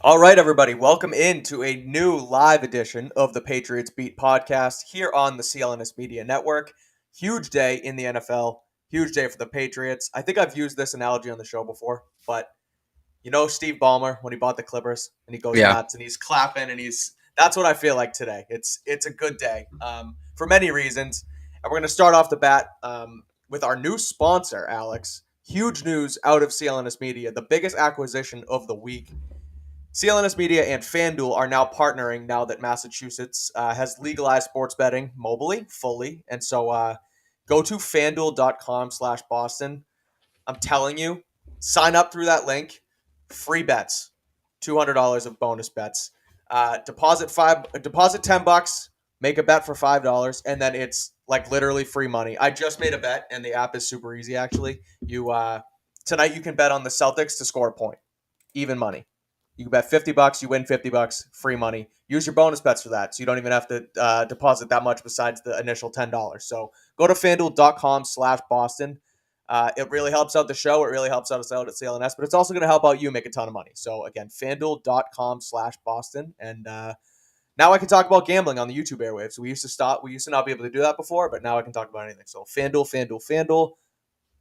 All right, everybody, welcome into a new live edition of the Patriots Beat podcast here on the CLNS Media Network. Huge day in the NFL, huge day for the Patriots. I think I've used this analogy on the show before, but you know Steve Ballmer when he bought the Clippers and he goes Yeah. nuts and he's clapping and that's what I feel like today. It's a good day for many reasons, and we're going to start off the bat with our new sponsor, Alex. Huge news out of CLNS Media, the biggest acquisition of the week. CLNS Media and FanDuel are now partnering now that Massachusetts has legalized sports betting mobily, fully. And so go to fanduel.com/Boston. I'm telling you, sign up through that link. Free bets, $200 of bonus bets. Deposit $10, make a bet for $5, and then it's like literally free money. I just made a bet, and the app is super easy. Actually, tonight you can bet on the Celtics to score a point, even money. You can bet $50, you win $50, free money. Use your bonus bets for that, so you don't even have to deposit that much besides the initial $10. So go to fanduel.com/Boston. It really helps out the show. It really helps us out at CLNS, but it's also going to help out you make a ton of money. So again, fanduel.com/Boston. And now I can talk about gambling on the YouTube airwaves. We used to not be able to do that before, but now I can talk about anything. So FanDuel,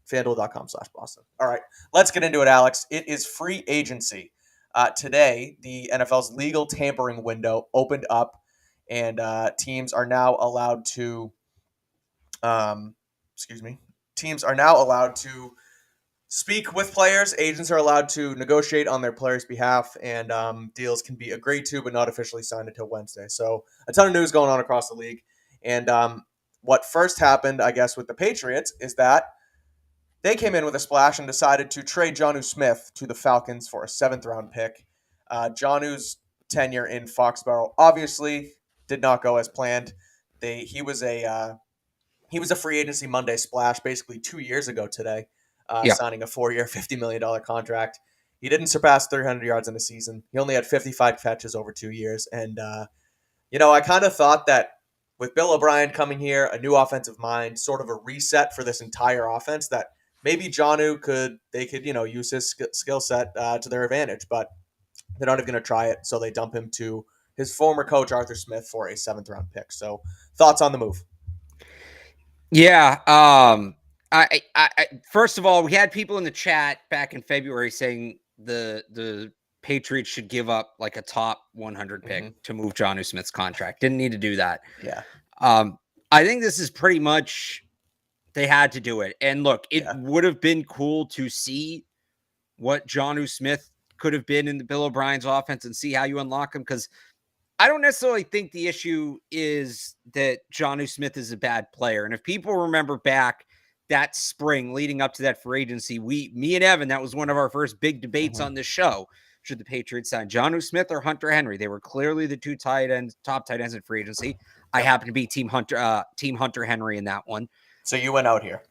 fanduel.com/Boston. All right, let's get into it, Alex. It is free agency. Today, the NFL's legal tampering window opened up, and teams are now allowed to, teams are now allowed to speak with players. Agents are allowed to negotiate on their players' behalf, and deals can be agreed to but not officially signed until Wednesday. So a ton of news going on across the league. And what first happened, I guess, with the Patriots is that they came in with a splash and decided to trade Jonnu Smith to the Falcons for a seventh-round pick. Jonnu's tenure in Foxborough obviously did not go as planned. He was a free agency Monday splash basically 2 years ago today, signing a 4-year, $50 million contract. He didn't surpass 300 yards in a season. He only had 55 catches over 2 years. And, I kind of thought that with Bill O'Brien coming here, a new offensive mind, sort of a reset for this entire offense, that maybe Jonnu could use his skill set to their advantage, but they're not even going to try it. So they dump him to his former coach, Arthur Smith, for a 7th-round pick. So thoughts on the move? Yeah. I first of all, we had people in the chat back in February saying the Patriots should give up like a top 100 pick to move Jonnu Smith's contract. Didn't need to do that. Yeah. I think this is pretty much they had to do it. And look, it would have been cool to see what Jonnu Smith could have been in the Bill O'Brien's offense and see how you unlock him, because I don't necessarily think the issue is that Jonnu Smith is a bad player. And if people remember back that spring leading up to that free agency, me and Evan, that was one of our first big debates on this show. Should the Patriots sign Jonnu Smith or Hunter Henry? They were clearly the two top tight ends in free agency. I happen to be team Hunter Henry in that one. So you went out here.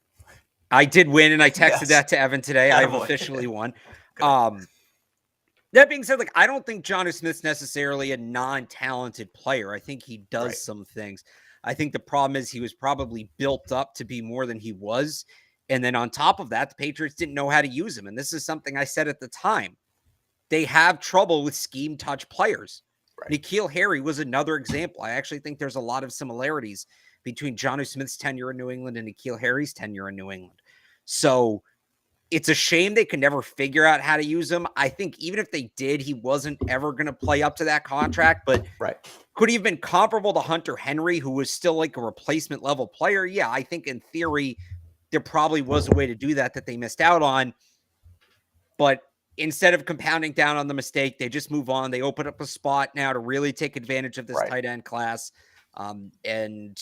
I did win, and I texted that to Evan today. I've officially won. That being said, I don't think Jonnu Smith's necessarily a non-talented player. I think he does some things. I think the problem is he was probably built up to be more than he was. And then on top of that, the Patriots didn't know how to use him. And this is something I said at the time. They have trouble with scheme touch players. N'Keal Harry was another example. I actually think there's a lot of similarities between Jonnu Smith's tenure in New England and N'Keal Harry's tenure in New England. So it's a shame they could never figure out how to use him. I think even if they did, he wasn't ever going to play up to that contract, but could he have been comparable to Hunter Henry, who was still like a replacement level player? Yeah, I think in theory, there probably was a way to do that they missed out on. But instead of compounding down on the mistake, they just move on. They open up a spot now to really take advantage of this tight end class. And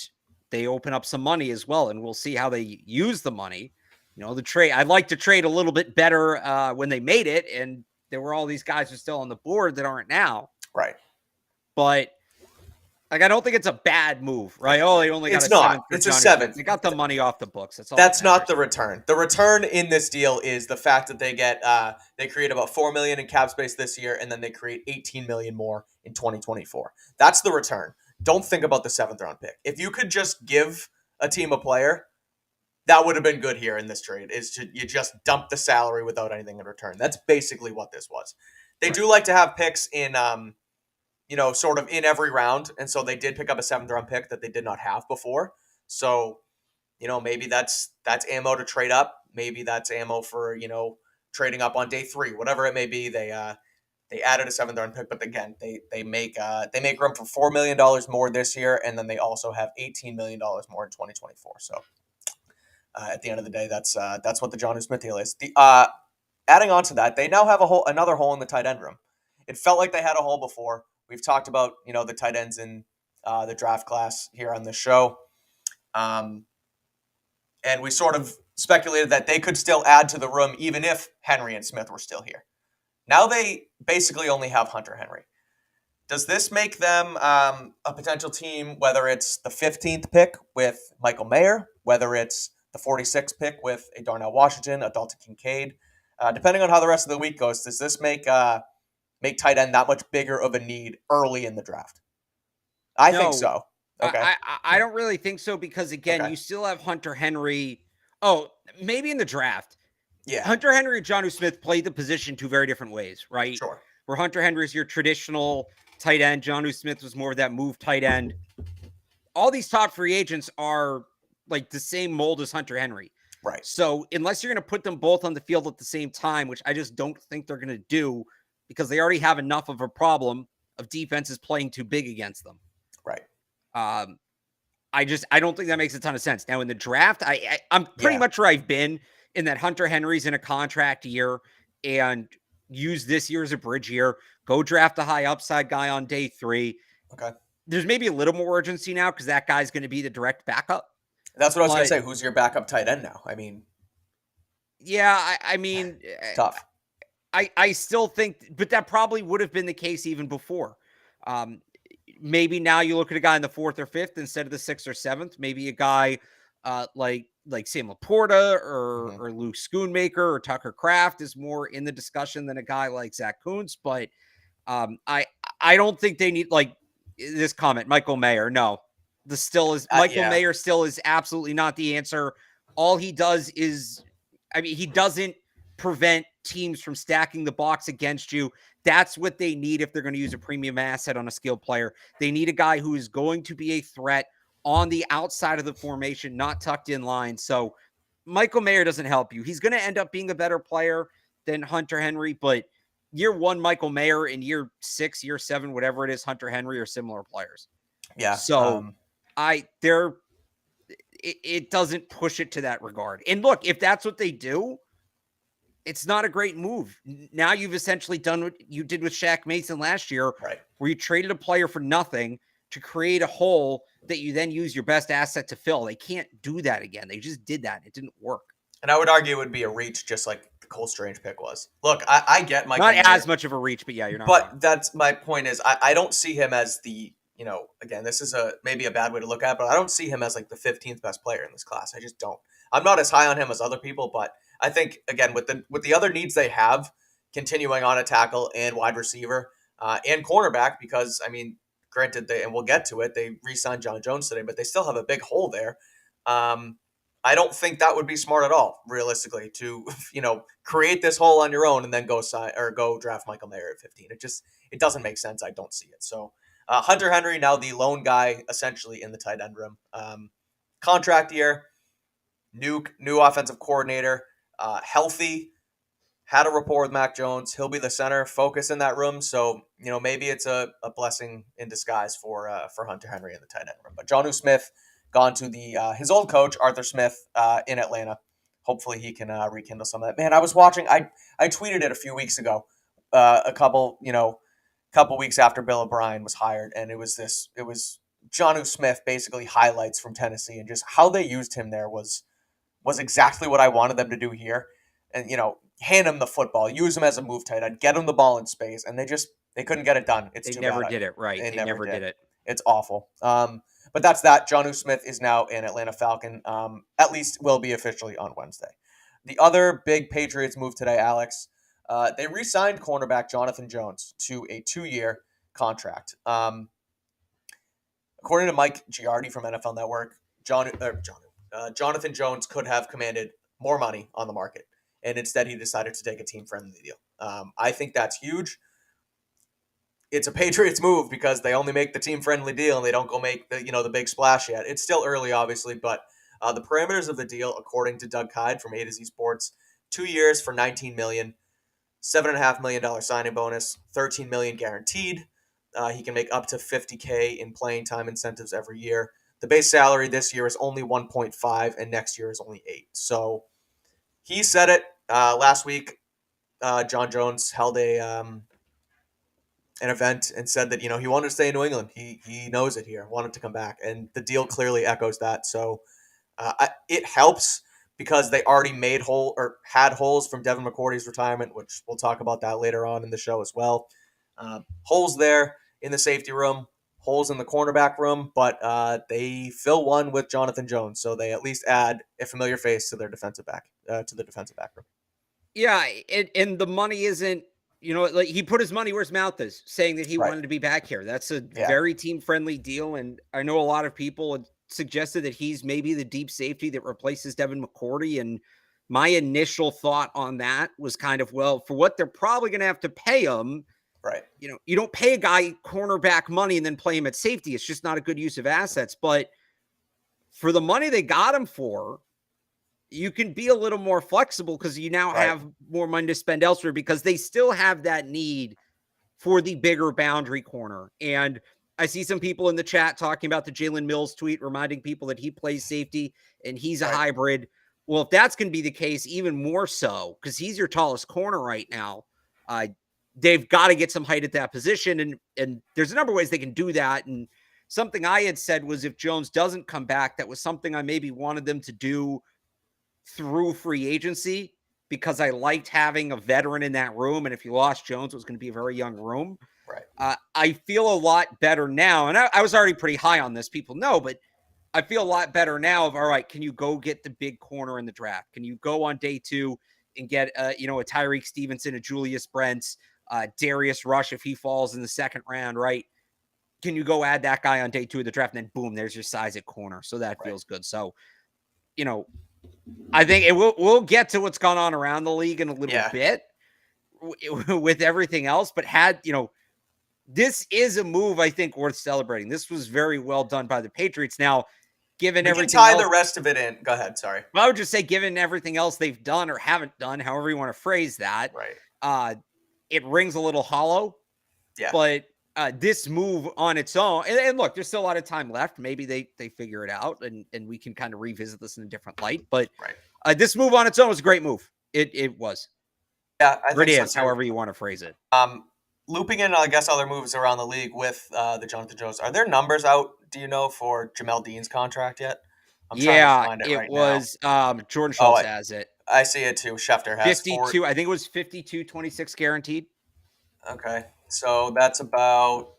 they open up some money as well. And we'll see how they use the money. The trade, I'd like to trade a little bit better when they made it. And there were all these guys who are still on the board that aren't now. Right. But I don't think it's a bad move, right? Oh, they only got it's not. It's a 7th. They got the money off the books. That's all. That's not the return. The return in this deal is the fact that they create about $4 million in cap space this year, and then they create $18 million more in 2024. That's the return. Don't think about the 7th-round pick. If you could just give a team a player, that would have been good here in this trade. You just dump the salary without anything in return. That's basically what this was. They do like to have picks in, sort of in every round, and so they did pick up a 7th-round pick that they did not have before. So, maybe that's ammo to trade up. Maybe that's ammo for trading up on day 3, whatever it may be. They added a 7th-round pick, but again, they make room for $4 million more this year, and then they also have $18 million more in 2024. So at the end of the day, that's what the Jonnu Smith deal is. Adding on to that, they now have another hole in the tight end room. It felt like they had a hole before. We've talked about the tight ends in the draft class here on this show, and we sort of speculated that they could still add to the room even if Henry and Smith were still here. Now they basically only have Hunter Henry. Does this make them a potential team, whether it's the 15th pick with Michael Mayer, whether it's the 46th pick with a Darnell Washington, a Dalton Kincaid, depending on how the rest of the week goes, does this make tight end that much bigger of a need early in the draft? I think so. Okay. I don't really think so because, again, you still have Hunter Henry. Oh, maybe in the draft. Yeah. Hunter Henry and Jonnu Smith played the position 2 very different ways, right? Sure. Where Hunter Henry is your traditional tight end. Jonnu Smith was more of that move tight end. All these top free agents are like the same mold as Hunter Henry. Right. So unless you're going to put them both on the field at the same time, which I just don't think they're going to do because they already have enough of a problem of defenses playing too big against them. Right. I don't think that makes a ton of sense. Now in the draft, I'm pretty much where I've been in that Hunter Henry's in a contract year and use this year as a bridge year. Go draft a high upside guy on day 3. Okay. There's maybe a little more urgency now because that guy's going to be the direct backup. That's what I was going to say. Who's your backup tight end now? I mean, yeah, I mean, tough. I still think, but that probably would have been the case even before. Maybe now you look at a guy in the 4th or 5th instead of the 6th or 7th. Maybe a guy like Sam Laporta or Luke Schoonmaker or Tucker Kraft is more in the discussion than a guy like Zach Kuntz. But I don't think they need like this comment. Michael Mayer, no, Mayer still is absolutely not the answer. All he does is, he doesn't prevent teams from stacking the box against you. That's what they need if they're going to use a premium asset on a skilled player. They need a guy who is going to be a threat on the outside of the formation, not tucked in line. So Michael Mayer doesn't help you. He's going to end up being a better player than Hunter Henry, but year 1, Michael Mayer, and year 6, year 7, whatever it is, Hunter Henry are similar players. Yeah. So it doesn't push it to that regard. And look, if that's what they do, it's not a great move. Now you've essentially done what you did with Shaq Mason last year, right, where you traded a player for nothing to create a hole that you then use your best asset to fill. They can't do that again. They just did that. It didn't work. And I would argue it would be a reach just like the Cole Strange pick was. Look, I get Michael Not Mayer, as much of a reach, but yeah, you're not But wrong. That's my point is I don't see him as the, again, this is maybe a bad way to look at it, but I don't see him as like the 15th best player in this class. I just don't. I'm not as high on him as other people, but I think, again, with the other needs they have, continuing on a tackle and wide receiver and cornerback, because, granted, and we'll get to it, they re-signed John Jones today, but they still have a big hole there. I don't think that would be smart at all, realistically, to, create this hole on your own and then go draft Michael Mayer at 15. It doesn't make sense. I don't see it. So Hunter Henry, now the lone guy, essentially, in the tight end room. Contract year, new offensive coordinator, healthy, had a rapport with Mac Jones. He'll be the center focus in that room. So, maybe it's a blessing in disguise for Hunter Henry in the tight end room. But Jonnu Smith gone to his old coach, Arthur Smith, in Atlanta. Hopefully he can rekindle some of that. Man, I was watching, I tweeted it a few weeks ago, a couple weeks after Bill O'Brien was hired. And it was Jonnu Smith, basically highlights from Tennessee, and just how they used him there was exactly what I wanted them to do here. And, hand him the football, use him as a move tight end, get him the ball in space. And they couldn't get it done. They never did it right. They never did it. It's awful. But that's that. Jonnu Smith is now an Atlanta Falcon. At least will be officially on Wednesday. The other big Patriots move today, Alex, they re-signed cornerback Jonathan Jones to a 2-year contract. According to Mike Giardi from NFL Network, Jonathan Jones could have commanded more money on the market, and instead he decided to take a team-friendly deal. I think that's huge. it's a Patriots move because they only make the team-friendly deal and they don't go make the big splash yet. It's still early, obviously, but the parameters of the deal, according to Doug Kyde from A to Z Sports, 2 years for $19 million, $7.5 million signing bonus, $13 million guaranteed. He can make up to $50K in playing time incentives every year. The base salary this year is only 1.5, and next year is only 8. So he said it last week. John Jones held an event and said that he wanted to stay in New England. He knows it here, wanted to come back, and the deal clearly echoes that. So it helps because they already had holes from Devin McCourty's retirement, which we'll talk about that later on in the show as well. Holes there in the safety room, holes in the cornerback room, but they fill one with Jonathan Jones, so they at least add a familiar face to their defensive back room. Yeah, and the money isn't, like he put his money where his mouth is, saying that he wanted to be back here. That's a very team-friendly deal, and I know a lot of people had suggested that he's maybe the deep safety that replaces Devin McCourty, and my initial thought on that was kind of, well, for what they're probably going to have to pay him, right? You don't pay a guy cornerback money and then play him at safety. It's just not a good use of assets. But for the money they got him for, you can be a little more flexible because you now have more money to spend elsewhere, because they still have that need for the bigger boundary corner. And I see some people in the chat talking about the Jalen Mills tweet, reminding people that he plays safety and he's a hybrid. Well, if that's going to be the case, even more so, because he's your tallest corner right now, they've got to get some height at that position. And there's a number of ways they can do that. And something I had said was, if Jones doesn't come back, that was something I maybe wanted them to do through free agency, because I liked having a veteran in that room. And if you lost Jones, it was going to be a very young room. Right. I feel a lot better now. And I was already pretty high on this, people know, but I feel a lot better now of, all right, can you go get the big corner in the draft? Can you go on day 2 and get, a Tyreek Stevenson, a Julius Brents, Darius Rush, if he falls in the second round, right? Can you go add that guy on day 2 of the draft? And then boom, there's your size at corner. So that feels good. So, I think we'll get to what's gone on around the league in a little bit with everything else, but this is a move I think worth celebrating. This was very well done by the Patriots. Now, given everything else, the rest of it in. Go ahead. Sorry. Well, I would just say, given everything else they've done or haven't done, however you want to phrase that, it rings a little hollow. Yeah. But this move on its own, and look, there's still a lot of time left. Maybe they figure it out, and we can kind of revisit this in a different light. But this move on its own was a great move. It was. Yeah, I think it is, however you want to phrase it. Looping in, I guess, other moves around the league with the Jonathan Jones. Are there numbers out, do you know, for Jamel Dean's contract yet? I'm trying to find it was Jordan Schultz has it. I see it too. Schefter has 52. I think it was 52.26 guaranteed. Okay, so that's about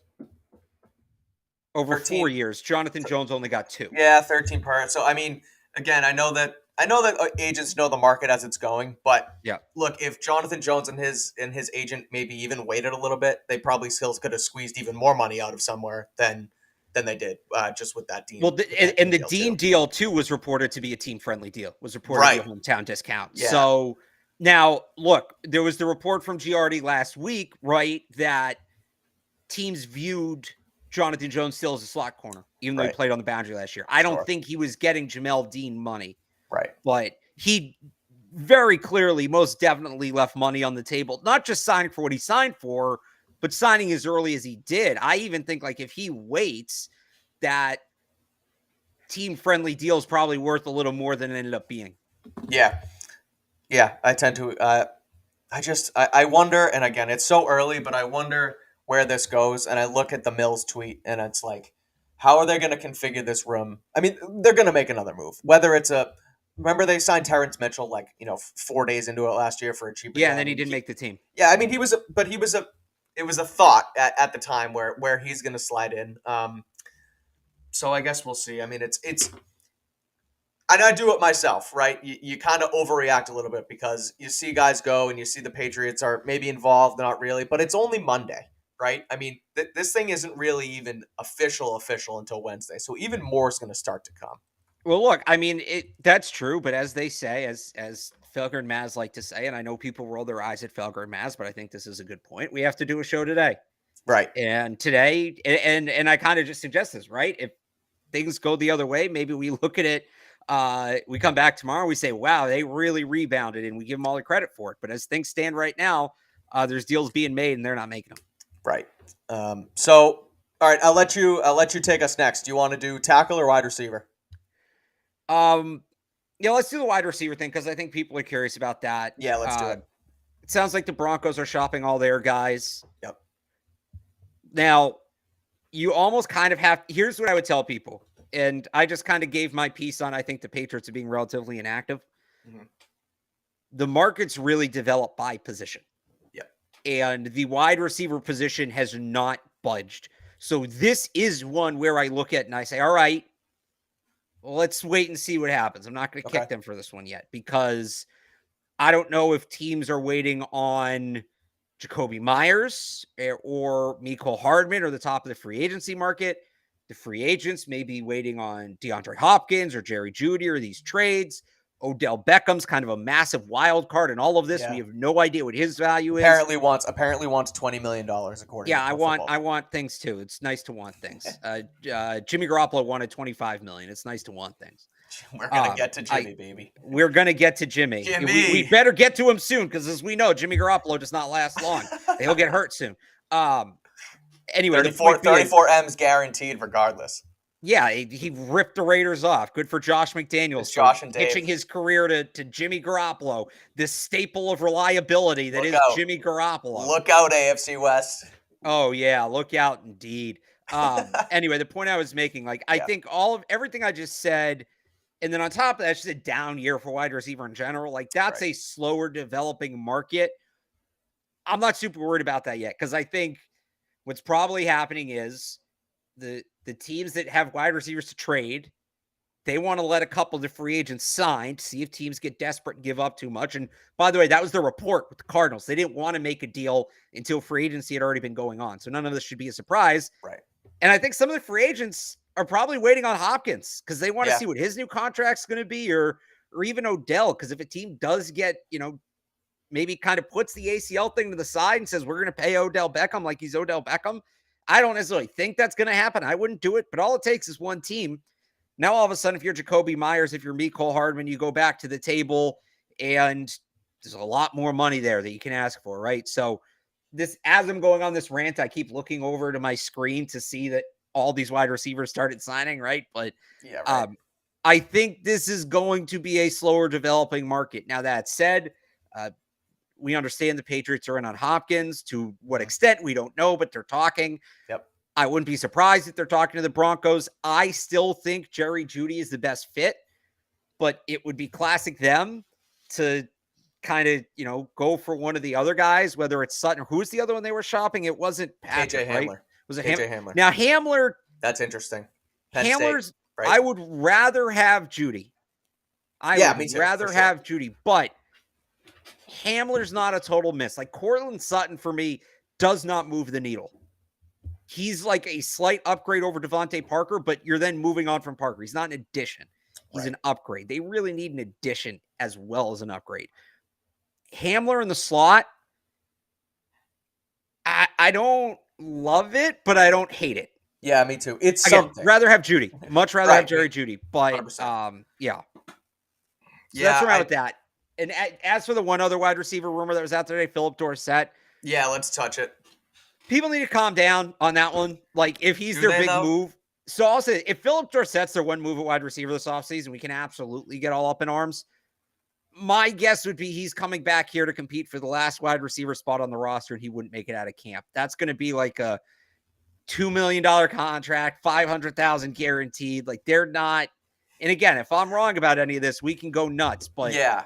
over 4 years. Jonathan Jones only got 2. Yeah, 13 per. So I mean, again, I know that agents know the market as it's going, but look, if Jonathan Jones and his agent maybe even waited a little bit, they probably still could have squeezed even more money out of somewhere than they did just with that Dean. Well, the Dean deal too was reported to be a team-friendly deal. Was reported to be a hometown discount. Yeah. So now, look, there was the report from Giardi last week, right, that teams viewed Jonathan Jones still as a slot corner, even though he played on the boundary last year. I don't think he was getting Jamel Dean money. Right. But he very clearly, most definitely left money on the table, not just signing for what he signed for, but signing as early as he did. I even think, like, if he waits, that team-friendly deal is probably worth a little more than it ended up being. Yeah. Yeah, I tend to I wonder, and again, it's so early, but I wonder where this goes. And I look at the Mills tweet, and it's like, how are they going to configure this room? I mean, they're going to make another move. Whether it's remember they signed Terrence Mitchell 4 days into it last year for a cheaper. Yeah, and then he didn't make the team. Yeah, I mean, it was a thought at the time where he's going to slide in. So I guess we'll see. I mean, it's and I do it myself, right? You kind of overreact a little bit because you see guys go and you see the Patriots are maybe involved, not really, but it's only Monday, right? I mean, this thing isn't really even official until Wednesday, so even more is going to start to come. Well, look, I mean, that's true, but as they say, as Felger and Maz like to say, and I know people roll their eyes at Felger and Maz, but I think this is a good point. We have to do a show today. Right. And today, and I kind of just suggest this, right? If things go the other way, maybe we look at it. We come back tomorrow, we say, wow, they really rebounded, and we give them all the credit for it. But as things stand right now, there's deals being made, and they're not making them. Right. So, all right, I'll let you take us next. Do you want to do tackle or wide receiver? Yeah, let's do the wide receiver thing because I think people are curious about that. Yeah, let's do it. It sounds like the Broncos are shopping all their guys. Yep. Now, you almost kind of have. Here's what I would tell people, and I just kind of gave my piece on. I think the Patriots are being relatively inactive. Mm-hmm. The market's really developed by position. Yep. And the wide receiver position has not budged. So this is one where I look at and I say, all right, let's wait and see what happens. I'm not going to kick them for this one yet because I don't know if teams are waiting on Jacoby Myers or Mecole Hardman or the top of the free agency market. The free agents may be waiting on DeAndre Hopkins or Jerry Jeudy or these trades. Odell Beckham's kind of a massive wild card in all of this. Yeah. We have no idea what his value is. Apparently wants $20 million according. Yeah, I want things too. It's nice to want things. Jimmy Garoppolo wanted $25 million. It's nice to want things. We're gonna get to Jimmy, baby. We're gonna get to Jimmy. We better get to him soon because, as we know, Jimmy Garoppolo does not last long. He'll get hurt soon. Anyway, 34 M's guaranteed, regardless. Yeah, he ripped the Raiders off. Good for Josh McDaniels. Josh and Dave. Pitching his career to Jimmy Garoppolo, this staple of reliability that is Jimmy Garoppolo. Look out, AFC West. Oh, yeah, look out indeed. Anyway, the point I was making, I think everything I just said, and then on top of that, it's just a down year for wide receiver in general. That's a slower developing market. I'm not super worried about that yet because I think what's probably happening is the teams that have wide receivers to trade, they want to let a couple of the free agents sign to see if teams get desperate and give up too much. And by the way, that was the report with the Cardinals. They didn't want to make a deal until free agency had already been going on. So none of this should be a surprise. Right. And I think some of the free agents are probably waiting on Hopkins because they want to see what his new contract's going to be or even Odell. Because if a team does get, maybe kind of puts the ACL thing to the side and says, we're going to pay Odell Beckham like he's Odell Beckham, I don't necessarily think that's going to happen. I wouldn't do it, but all it takes is one team. Now, all of a sudden, if you're Jacoby Myers, if you're Mecole Hardman, you go back to the table and there's a lot more money there that you can ask for, right? So this, as I'm going on this rant, I keep looking over to my screen to see that all these wide receivers started signing, right? But I think this is going to be a slower developing market. Now, that said, we understand the Patriots are in on Hopkins. To what extent, we don't know, but they're talking. Yep. I wouldn't be surprised if they're talking to the Broncos. I still think Jerry Jeudy is the best fit, but it would be classic them to kind of, go for one of the other guys, whether it's Sutton or who's the other one they were shopping. It wasn't Patrick, KJ Hamler. Right? Was it Hamler? Now, Hamler. That's interesting. Hamler's, State, right? I would rather have Jeudy. I would rather have Jeudy, but Hamler's not a total miss. Courtland Sutton, for me, does not move the needle. He's like a slight upgrade over Devontae Parker, but you're then moving on from Parker. He's not an addition. He's an upgrade. They really need an addition as well as an upgrade. Hamler in the slot, I don't love it, but I don't hate it. Yeah, me too. It's something. Rather have Jeudy. Much rather have Jerry Jeudy. But, So that's where I'm at with that. And as for the one other wide receiver rumor that was out today, Philip Dorsett. Yeah, let's touch it. People need to calm down on that one. If he's their big move. So I'll say, if Philip Dorsett's their one move at wide receiver this offseason, we can absolutely get all up in arms. My guess would be he's coming back here to compete for the last wide receiver spot on the roster, and he wouldn't make it out of camp. That's going to be like a $2 million contract, $500,000 guaranteed. They're not. And again, if I'm wrong about any of this, we can go nuts. But yeah.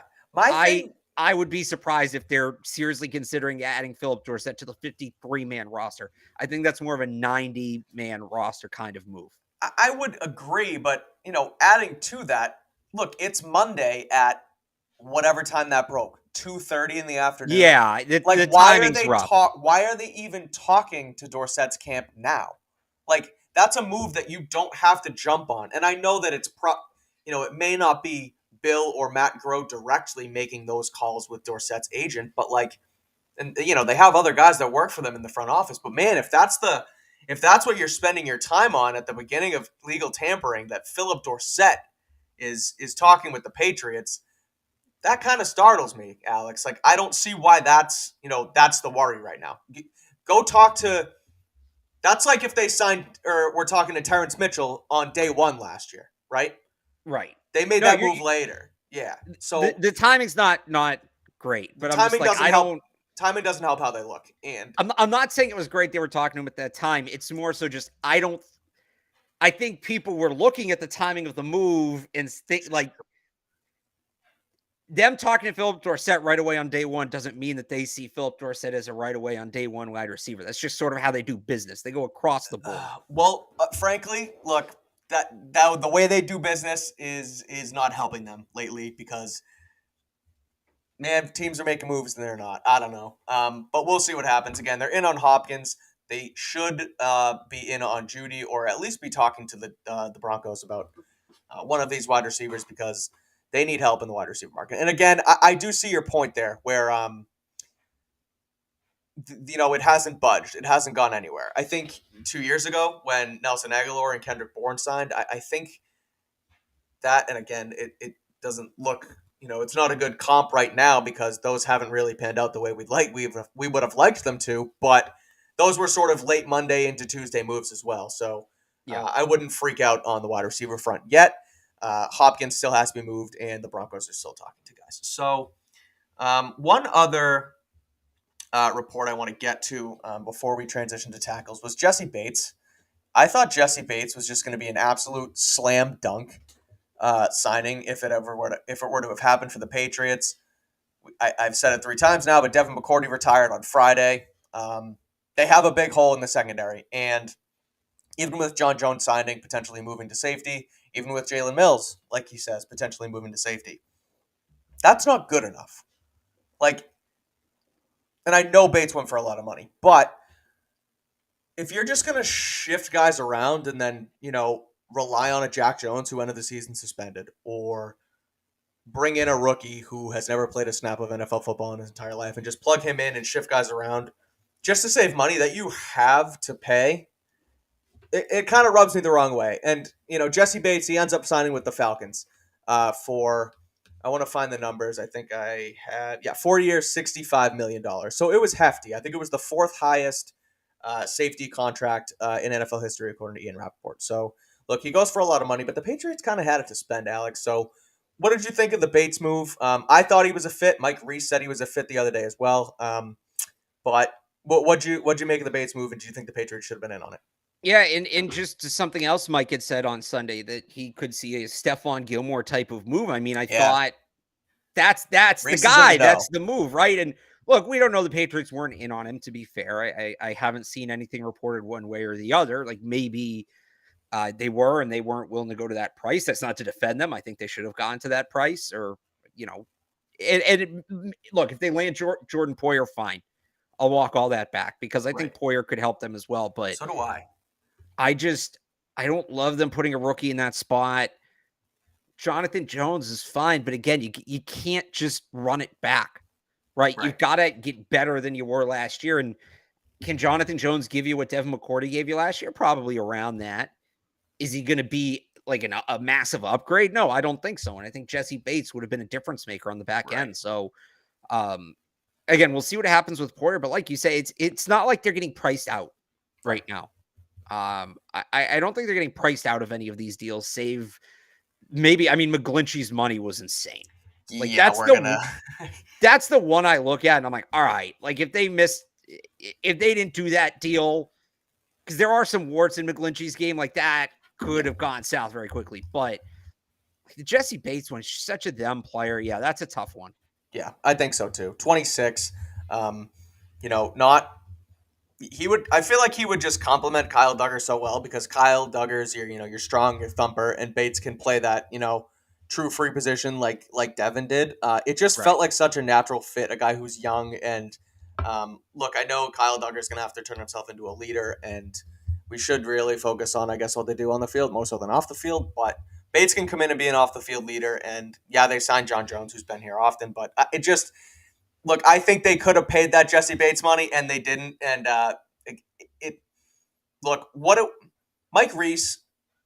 I would be surprised if they're seriously considering adding Philip Dorsett to the 53-man roster. I think that's more of a 90-man roster kind of move. I would agree, but, adding to that, look, it's Monday at whatever time that broke, 2:30 in the afternoon. Yeah, the timing's rough. Why are they even talking to Dorsett's camp now? That's a move that you don't have to jump on. And I know that it's it may not be Bill or Matt Groh directly making those calls with Dorsett's agent, but and they have other guys that work for them in the front office. But man, if that's what you're spending your time on at the beginning of legal tampering, that Philip Dorsett is talking with the Patriots, that kind of startles me, Alex. Like, I don't see why that's the worry right now. Go talk to. That's like if they signed or we're talking to Terrence Mitchell on day one last year, right? Right. They made No, that move later. Yeah. So the timing's not great, the but I'm just timing like, doesn't help. Timing doesn't help how they look. And I'm not saying it was great they were talking to him at that time. It's more so just I think people were looking at the timing of the move and think like them talking to Philip Dorsett right away on day one doesn't mean that they see Philip Dorsett as a right away on day one wide receiver. That's just sort of how they do business. They go across the board. frankly, look, that the way they do business is not helping them lately because man, teams are making moves and they're not. I don't know. But we'll see what happens. Again, they're in on Hopkins. They should be in on Judy, or at least be talking to the Broncos about one of these wide receivers because they need help in the wide receiver market. And again, I do see your point there, where it hasn't budged. It hasn't gone anywhere. I think 2 years ago when Nelson Aguilar and Kendrick Bourne signed, I think that, and again, it doesn't look, it's not a good comp right now because those haven't really panned out the way we would have liked them to, but those were sort of late Monday into Tuesday moves as well. So Yeah. I wouldn't freak out on the wide receiver front yet. Hopkins still has to be moved, and the Broncos are still talking to guys. So one other report I want to get to before we transition to tackles was Jesse Bates. I thought Jesse Bates was just going to be an absolute slam dunk signing if it were to have happened for the Patriots. I've said it 3 times now, but Devin McCourty retired on Friday. They have a big hole in the secondary, and even with John Jones signing, potentially moving to safety, even with Jalen Mills, like he says, potentially moving to safety, that's not good enough. Like, and I know Bates went for a lot of money, but if you're just going to shift guys around and then, rely on a Jack Jones who ended the season suspended, or bring in a rookie who has never played a snap of NFL football in his entire life and just plug him in and shift guys around just to save money that you have to pay, it kind of rubs me the wrong way. And, Jesse Bates, he ends up signing with the Falcons for, I want to find the numbers. I think I had, 4 years, $65 million. So it was hefty. I think it was the 4th highest safety contract in NFL history, according to Ian Rappaport. So, look, he goes for a lot of money, but the Patriots kind of had it to spend, Alex. So, what did you think of the Bates move? I thought he was a fit. Mike Reese said he was a fit the other day as well. But what'd you make of the Bates move, and do you think the Patriots should have been in on it? Yeah, and just to something else Mike had said on Sunday that he could see a Stephon Gilmore type of move. I mean, I thought that's the guy, that's the move, right? And look, we don't know, the Patriots weren't in on him, to be fair. I haven't seen anything reported one way or the other. Like, maybe they were and they weren't willing to go to that price. That's not to defend them. I think they should have gone to that price, or, look, if they land Jordan Poyer, fine. I'll walk all that back because I think Poyer could help them as well. But so do I. I don't love them putting a rookie in that spot. Jonathan Jones is fine, but again, you can't just run it back, right? You've got to get better than you were last year. And can Jonathan Jones give you what Devin McCourty gave you last year? Probably around that. Is he going to be like a massive upgrade? No, I don't think so. And I think Jesse Bates would have been a difference maker on the back end. So, again, we'll see what happens with Poyer. But like you say, it's not like they're getting priced out right now. I don't think they're getting priced out of any of these deals, save maybe, McGlinchey's money was insane. Like, that's the one I look at and I'm like, all right, like, if they didn't do that deal, because there are some warts in McGlinchey's game, like, that could have gone south very quickly. But the Jesse Bates one, such a them player. Yeah, that's a tough one. Yeah, I think so too. 26, I feel like he would just complement Kyle Duggar so well, because Kyle Duggar's your strong, your thumper, and Bates can play that, true free position like Devin did. It just felt like such a natural fit, a guy who's young. And look, I know Kyle Duggar's going to have to turn himself into a leader, and we should really focus on, I guess, what they do on the field more so than off the field. But Bates can come in and be an off the field leader. And yeah, they signed John Jones, who's been here often, but look, I think they could have paid that Jesse Bates money, and they didn't. And it look what it, Mike Reese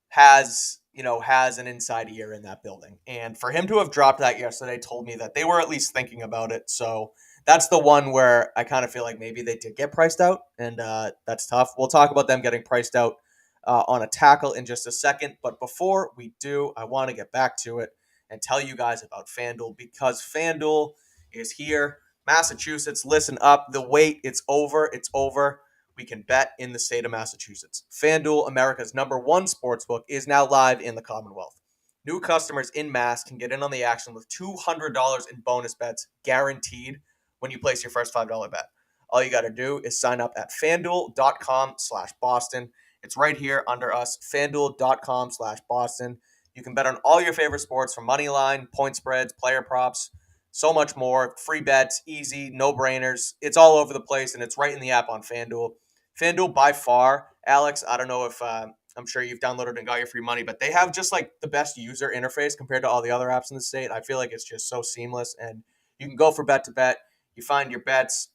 has an inside ear in that building, and for him to have dropped that yesterday told me that they were at least thinking about it. So that's the one where I kind of feel like maybe they did get priced out, and that's tough. We'll talk about them getting priced out on a tackle in just a second, but before we do, I want to get back to it and tell you guys about FanDuel, because FanDuel is here. Massachusetts, listen up. The wait, it's over. It's over. We can bet in the state of Massachusetts. FanDuel, America's #1 sportsbook, is now live in the Commonwealth. New customers in Mass can get in on the action with $200 in bonus bets guaranteed when you place your first $5 bet. All you got to do is sign up at fanduel.com/Boston. It's right here under us, fanduel.com/Boston. You can bet on all your favorite sports, from money line, point spreads, player props, so much more. Free bets, easy, no-brainers. It's all over the place, and it's right in the app on FanDuel. FanDuel, by far, Alex, I don't know if I'm sure you've downloaded and got your free money, but they have just like the best user interface compared to all the other apps in the state. I feel like it's just so seamless, and you can go for bet to bet. You find your bets,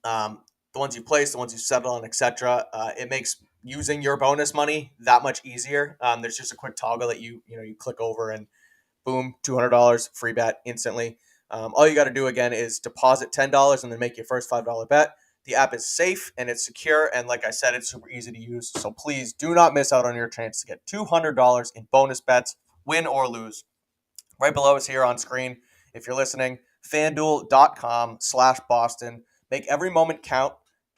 the ones you place, the ones you settle on, etc. It makes using your bonus money that much easier. There's just a quick toggle that you click over, and boom, $200 free bet instantly. All you got to do again is deposit $10 and then make your first $5 bet. The app is safe and it's secure, and like I said, it's super easy to use. So please do not miss out on your chance to get $200 in bonus bets, win or lose. Right below us here on screen, if you're listening, fanduel.com/Boston. Make every moment count.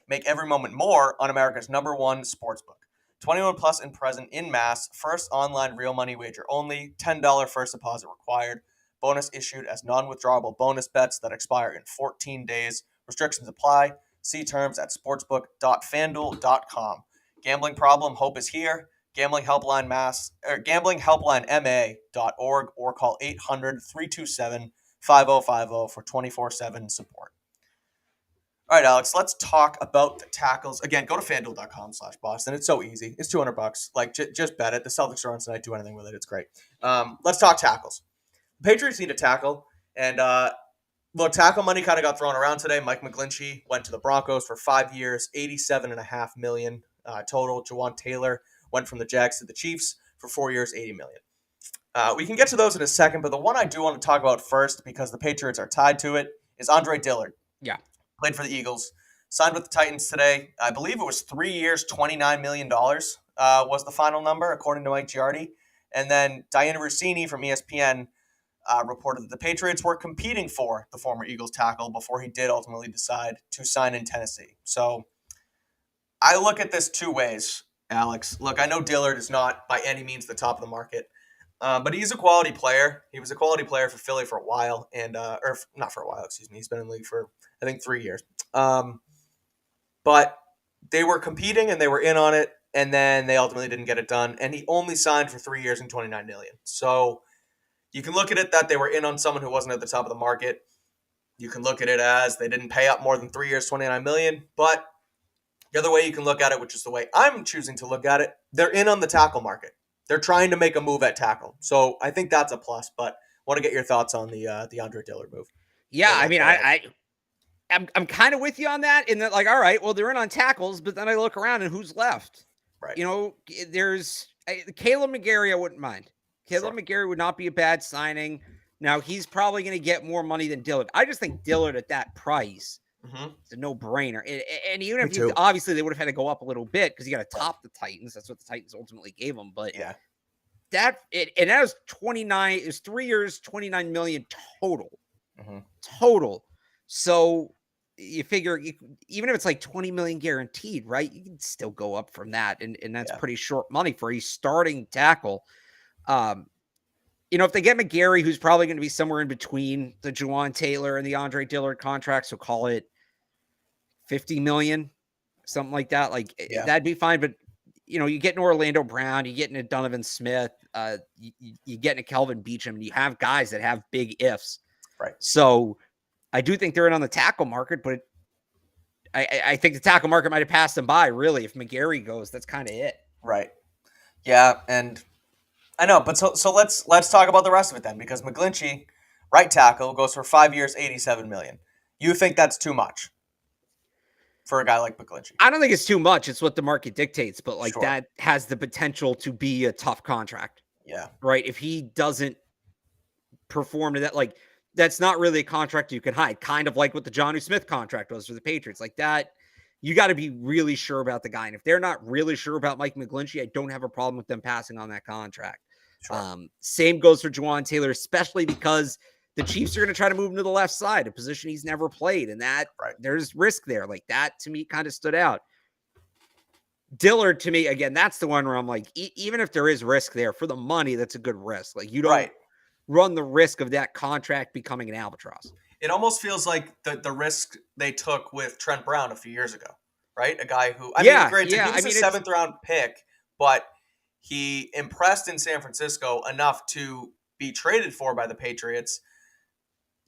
Make every moment more on America's #1 sportsbook. 21 plus and present in Mass. First online real money wager only. $10 first deposit required. Bonus issued as non-withdrawable bonus bets that expire in 14 days. Restrictions apply. See terms at sportsbook.fanduel.com. Gambling problem? Hope is here. Gambling Helpline gamblinghelplinema.org, or call 800-327-5050 for 24/7 support. All right, Alex, let's talk about the tackles. Again, go to fanduel.com/Boston. It's so easy. It's $200. Like, just bet it. The Celtics are on tonight. Do anything with it. It's great. Let's talk tackles. The Patriots need a tackle, and look, tackle money kind of got thrown around today. Mike McGlinchey went to the Broncos for 5 years, $87.5 million total. Jawan Taylor went from the Jags to the Chiefs for 4 years, $80 million. We can get to those in a second, but the one I do want to talk about first, because the Patriots are tied to it, is Andre Dillard. Yeah. Played for the Eagles, signed with the Titans today. I believe it was 3 years, $29 million was the final number, according to Mike Giardi. And then Diana Rossini from ESPN reported that the Patriots were competing for the former Eagles tackle before he did ultimately decide to sign in Tennessee. So I look at this two ways, Alex. Look, I know Dillard is not by any means the top of the market, but he's a quality player. He was a quality player for Philly for a while, and or not for a while, excuse me. He's been in the league for, I think, 3 years. But they were competing and they were in on it, and then they ultimately didn't get it done. And he only signed for 3 years and $29 million. So you can look at it that they were in on someone who wasn't at the top of the market. You can look at it as they didn't pay up more than 3 years, $29 million. But the other way you can look at it, which is the way I'm choosing to look at it, they're in on the tackle market. They're trying to make a move at tackle. So I think that's a plus. But I want to get your thoughts on the Andre Dillard move. Yeah, I mean, I'm kind of with you on that, in that, like, all right, well, they're in on tackles, but then I look around and who's left? Right. There's Caleb McGarry. I wouldn't mind. Caleb McGarry would not be a bad signing. Now, he's probably going to get more money than Dillard. I just think Dillard at that price is a no-brainer. And even if obviously they would have had to go up a little bit because you got to top the Titans. That's what the Titans ultimately gave him. But yeah, that was 29. It was 3 years, $29 million total. Total. So you figure even if it's like $20 million guaranteed, right? You can still go up from that, and that's pretty short money for a starting tackle. If they get McGarry, who's probably going to be somewhere in between the Jawan Taylor and the Andre Dillard contract, so call it $50 million, something like that. Like that'd be fine. But you get an Orlando Brown, you get in a Donovan Smith, you get in a Kelvin Beachum, and you have guys that have big ifs. Right. So I do think they're in on the tackle market, but I think the tackle market might have passed them by. Really, if McGarry goes, that's kind of it. Right. Yeah, and I know, but so let's talk about the rest of it then, because McGlinchey, right tackle, goes for 5 years, $87 million. You think that's too much for a guy like McGlinchey? I don't think it's too much. It's what the market dictates, but like Sure. that has the potential to be a tough contract. Yeah. Right? If he doesn't perform to that, like that's not really a contract you can hide. Kind of like what the Jonnu Smith contract was for the Patriots. Like that, you got to be really sure about the guy. And if they're not really sure about Mike McGlinchey, I don't have a problem with them passing on that contract. Sure. Same goes for Juwan Taylor, especially because the Chiefs are going to try to move him to the left side, a position he's never played. And that there's risk there. Like that to me kind of stood out. Dillard, to me, again, that's the one where I'm like, even if there is risk there for the money, that's a good risk. Like you don't run the risk of that contract becoming an albatross. It almost feels like the risk they took with Trent Brown a few years ago, right? A guy who, he was a seventh round pick, but he impressed in San Francisco enough to be traded for by the Patriots.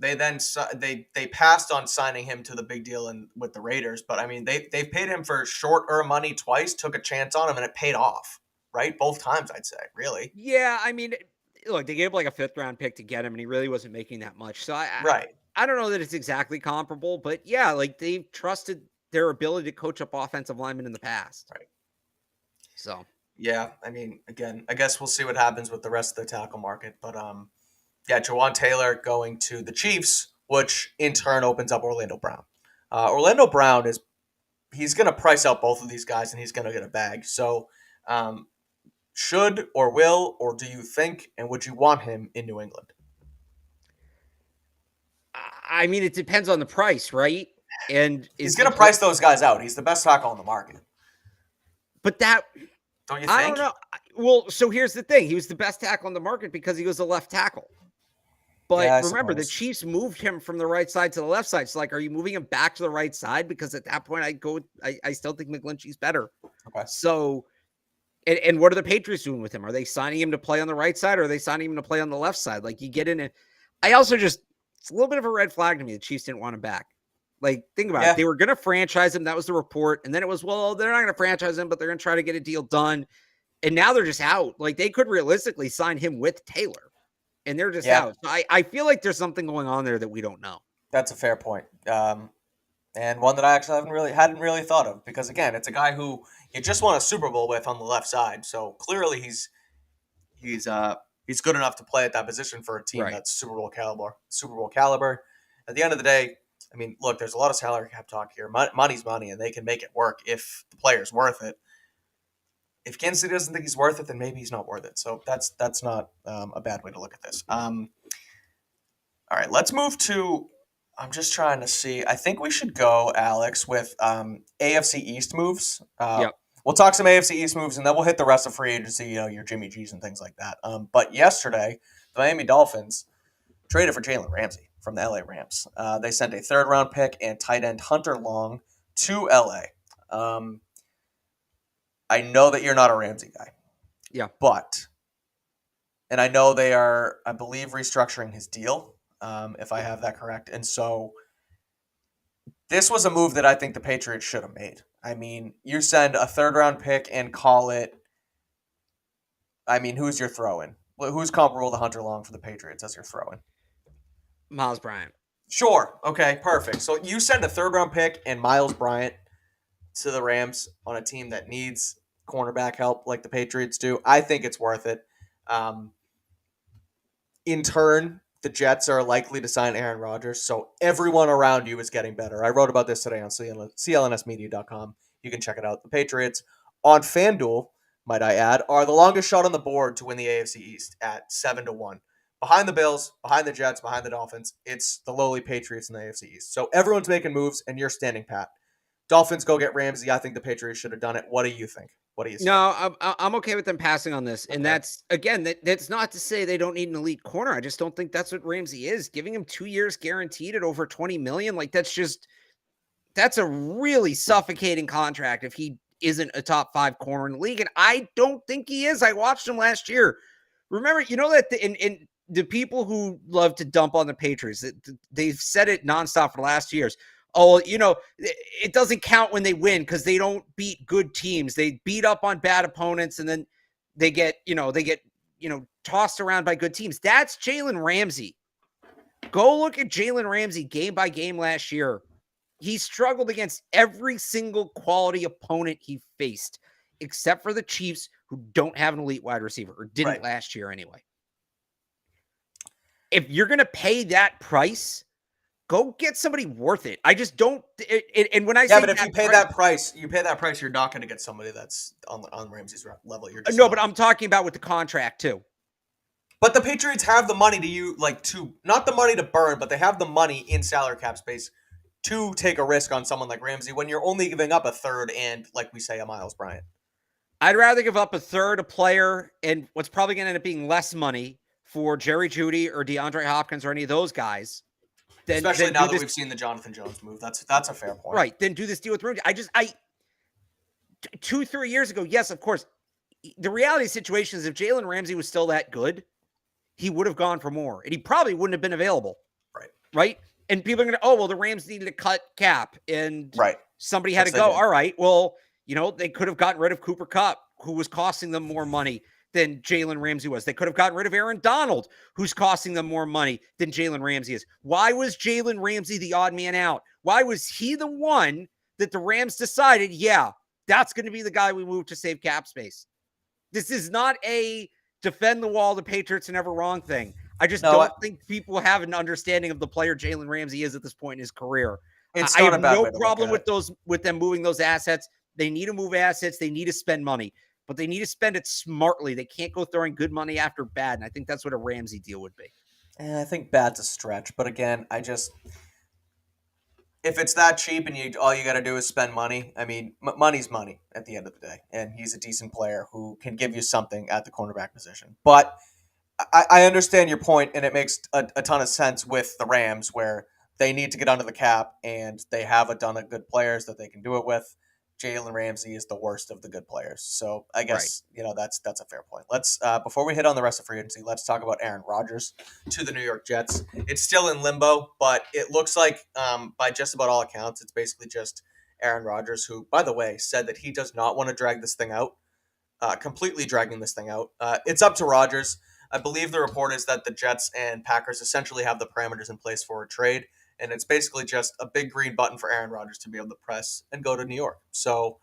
They then they passed on signing him to the big deal with the Raiders, but I mean they paid him for shorter money twice, took a chance on him, and it paid off, right? Both times, I'd say, really. Yeah, I mean, look, they gave like a 5th round pick to get him, and he really wasn't making that much. So I don't know that it's exactly comparable, but yeah, like they've trusted their ability to coach up offensive linemen in the past, right? So yeah, I mean, again, I guess we'll see what happens with the rest of the tackle market, but yeah, Juwan Taylor going to the Chiefs, which in turn opens up Orlando Brown. Orlando Brown he's going to price out both of these guys, and he's going to get a bag. So, should or will or do you think, and would you want him in New England? I mean, it depends on the price, right? And he's going to price those guys out. He's the best tackle on the market. But that don't you think? I don't know. Well, so here's the thing: he was the best tackle on the market because he was a left tackle. But remember, the Chiefs moved him from the right side to the left side. So, like, are you moving him back to the right side? Because at that point, I still think McGlinchey's better. Okay. So, and what are the Patriots doing with him? Are they signing him to play on the right side, or are they signing him to play on the left side? Like, you get in it. I also it's a little bit of a red flag to me. The Chiefs didn't want him back. Like, think about it. They were going to franchise him. That was the report. And then it was, well, they're not going to franchise him, but they're going to try to get a deal done. And now they're just out. Like, they could realistically sign him with Taylor. And they're just out. So I feel like there's something going on there that we don't know. That's a fair point. And one that I actually hadn't really thought of, because again, it's a guy who you just won a Super Bowl with on the left side. So clearly he's good enough to play at that position for a team that's Super Bowl caliber. At the end of the day, I mean, look, there's a lot of salary cap talk here. Money's money, and they can make it work if the player's worth it. If Kansas City doesn't think he's worth it, then maybe he's not worth it. So that's not a bad way to look at this. All right, let's move to – I'm just trying to see. I think we should go, Alex, with AFC East moves. We'll talk some AFC East moves, and then we'll hit the rest of free agency, your Jimmy G's and things like that. But yesterday, the Miami Dolphins traded for Jalen Ramsey from the LA Rams. They sent a 3rd-round pick and tight end Hunter Long to LA. I know that you're not a Ramsey guy. Yeah. And I know they are, I believe, restructuring his deal, if I have that correct. And so this was a move that I think the Patriots should have made. I mean, you send a 3rd-round pick and call it, I mean, who's your throw-in? Who's comparable to Hunter Long for the Patriots as your throw-in? Miles Bryant. Sure. Okay, perfect. So you send a 3rd-round pick and Miles Bryant to the Rams on a team that needs cornerback help like the Patriots do. I think it's worth it. In turn, the Jets are likely to sign Aaron Rodgers, so everyone around you is getting better. I wrote about this today on CLNSmedia.com. You can check it out. The Patriots on FanDuel, might I add, are the longest shot on the board to win the AFC East at 7-1. Behind the Bills, behind the Jets, behind the Dolphins, it's the lowly Patriots in the AFC East. So everyone's making moves, and you're standing pat. Dolphins go get Ramsey. I think the Patriots should have done it. What do you think? What do you say? No, I'm okay with them passing on this. Okay. And that's, again, that's not to say they don't need an elite corner. I just don't think that's what Ramsey is. Giving him 2 years guaranteed at over $20 million, like that's a really suffocating contract if he isn't a top 5 corner in the league. And I don't think he is. I watched him last year. Remember, you know that in the people who love to dump on the Patriots, they've said it nonstop for the last 2 years. Oh, it doesn't count when they win because they don't beat good teams. They beat up on bad opponents, and then they get tossed around by good teams. That's Jalen Ramsey. Go look at Jalen Ramsey game by game last year. He struggled against every single quality opponent he faced, except for the Chiefs, who don't have an elite wide receiver, or didn't last year anyway. If you're going to pay that price, go get somebody worth it. I just don't. And when I say, but if you pay that price, you're not going to get somebody that's on Ramsey's level. You're just no, but I'm talking about with the contract too. But the Patriots have the money not the money to burn, but they have the money in salary cap space to take a risk on someone like Ramsey when you're only giving up a third and, like we say, a Miles Bryant. I'd rather give up a third, a player, and what's probably going to end up being less money for Jerry Jeudy or DeAndre Hopkins or any of those guys. Especially now that we've seen the Jonathan Jones move. That's a fair point. Right. Then do this deal with Ramsey. 2-3 years ago, yes, of course. The reality of the situation is if Jalen Ramsey was still that good, he would have gone for more. And he probably wouldn't have been available. Right? And people are going to, the Rams needed to cut cap. And somebody had to go. All right, well, they could have gotten rid of Cooper Kupp, who was costing them more money than Jalen Ramsey was. They could have gotten rid of Aaron Donald, who's costing them more money than Jalen Ramsey is. Why was Jalen Ramsey the odd man out? Why was he the one that the Rams decided, that's going to be the guy we move to save cap space? This is not a defend the wall, the Patriots are never wrong thing. I just don't think people have an understanding of the player Jalen Ramsey is at this point in his career. I have no problem with them moving those assets. They need to move assets. They need to spend money, but they need to spend it smartly. They can't go throwing good money after bad. And I think that's what a Ramsey deal would be. And I think bad's a stretch, but again, if it's that cheap and all you got to do is spend money, I mean, money's money at the end of the day. And he's a decent player who can give you something at the cornerback position. But I understand your point, and it makes a ton of sense with the Rams, where they need to get under the cap, and they have a ton of good players that they can do it with. Jalen Ramsey is the worst of the good players. So I guess, that's a fair point. Let's, before we hit on the rest of free agency, let's talk about Aaron Rodgers to the New York Jets. It's still in limbo, but it looks like, by just about all accounts, it's basically just Aaron Rodgers, who, by the way, said that he does not want to drag this thing out, completely dragging this thing out. It's up to Rodgers. I believe the report is that the Jets and Packers essentially have the parameters in place for a trade, and it's basically just a big green button for Aaron Rodgers to be able to press and go to New York. So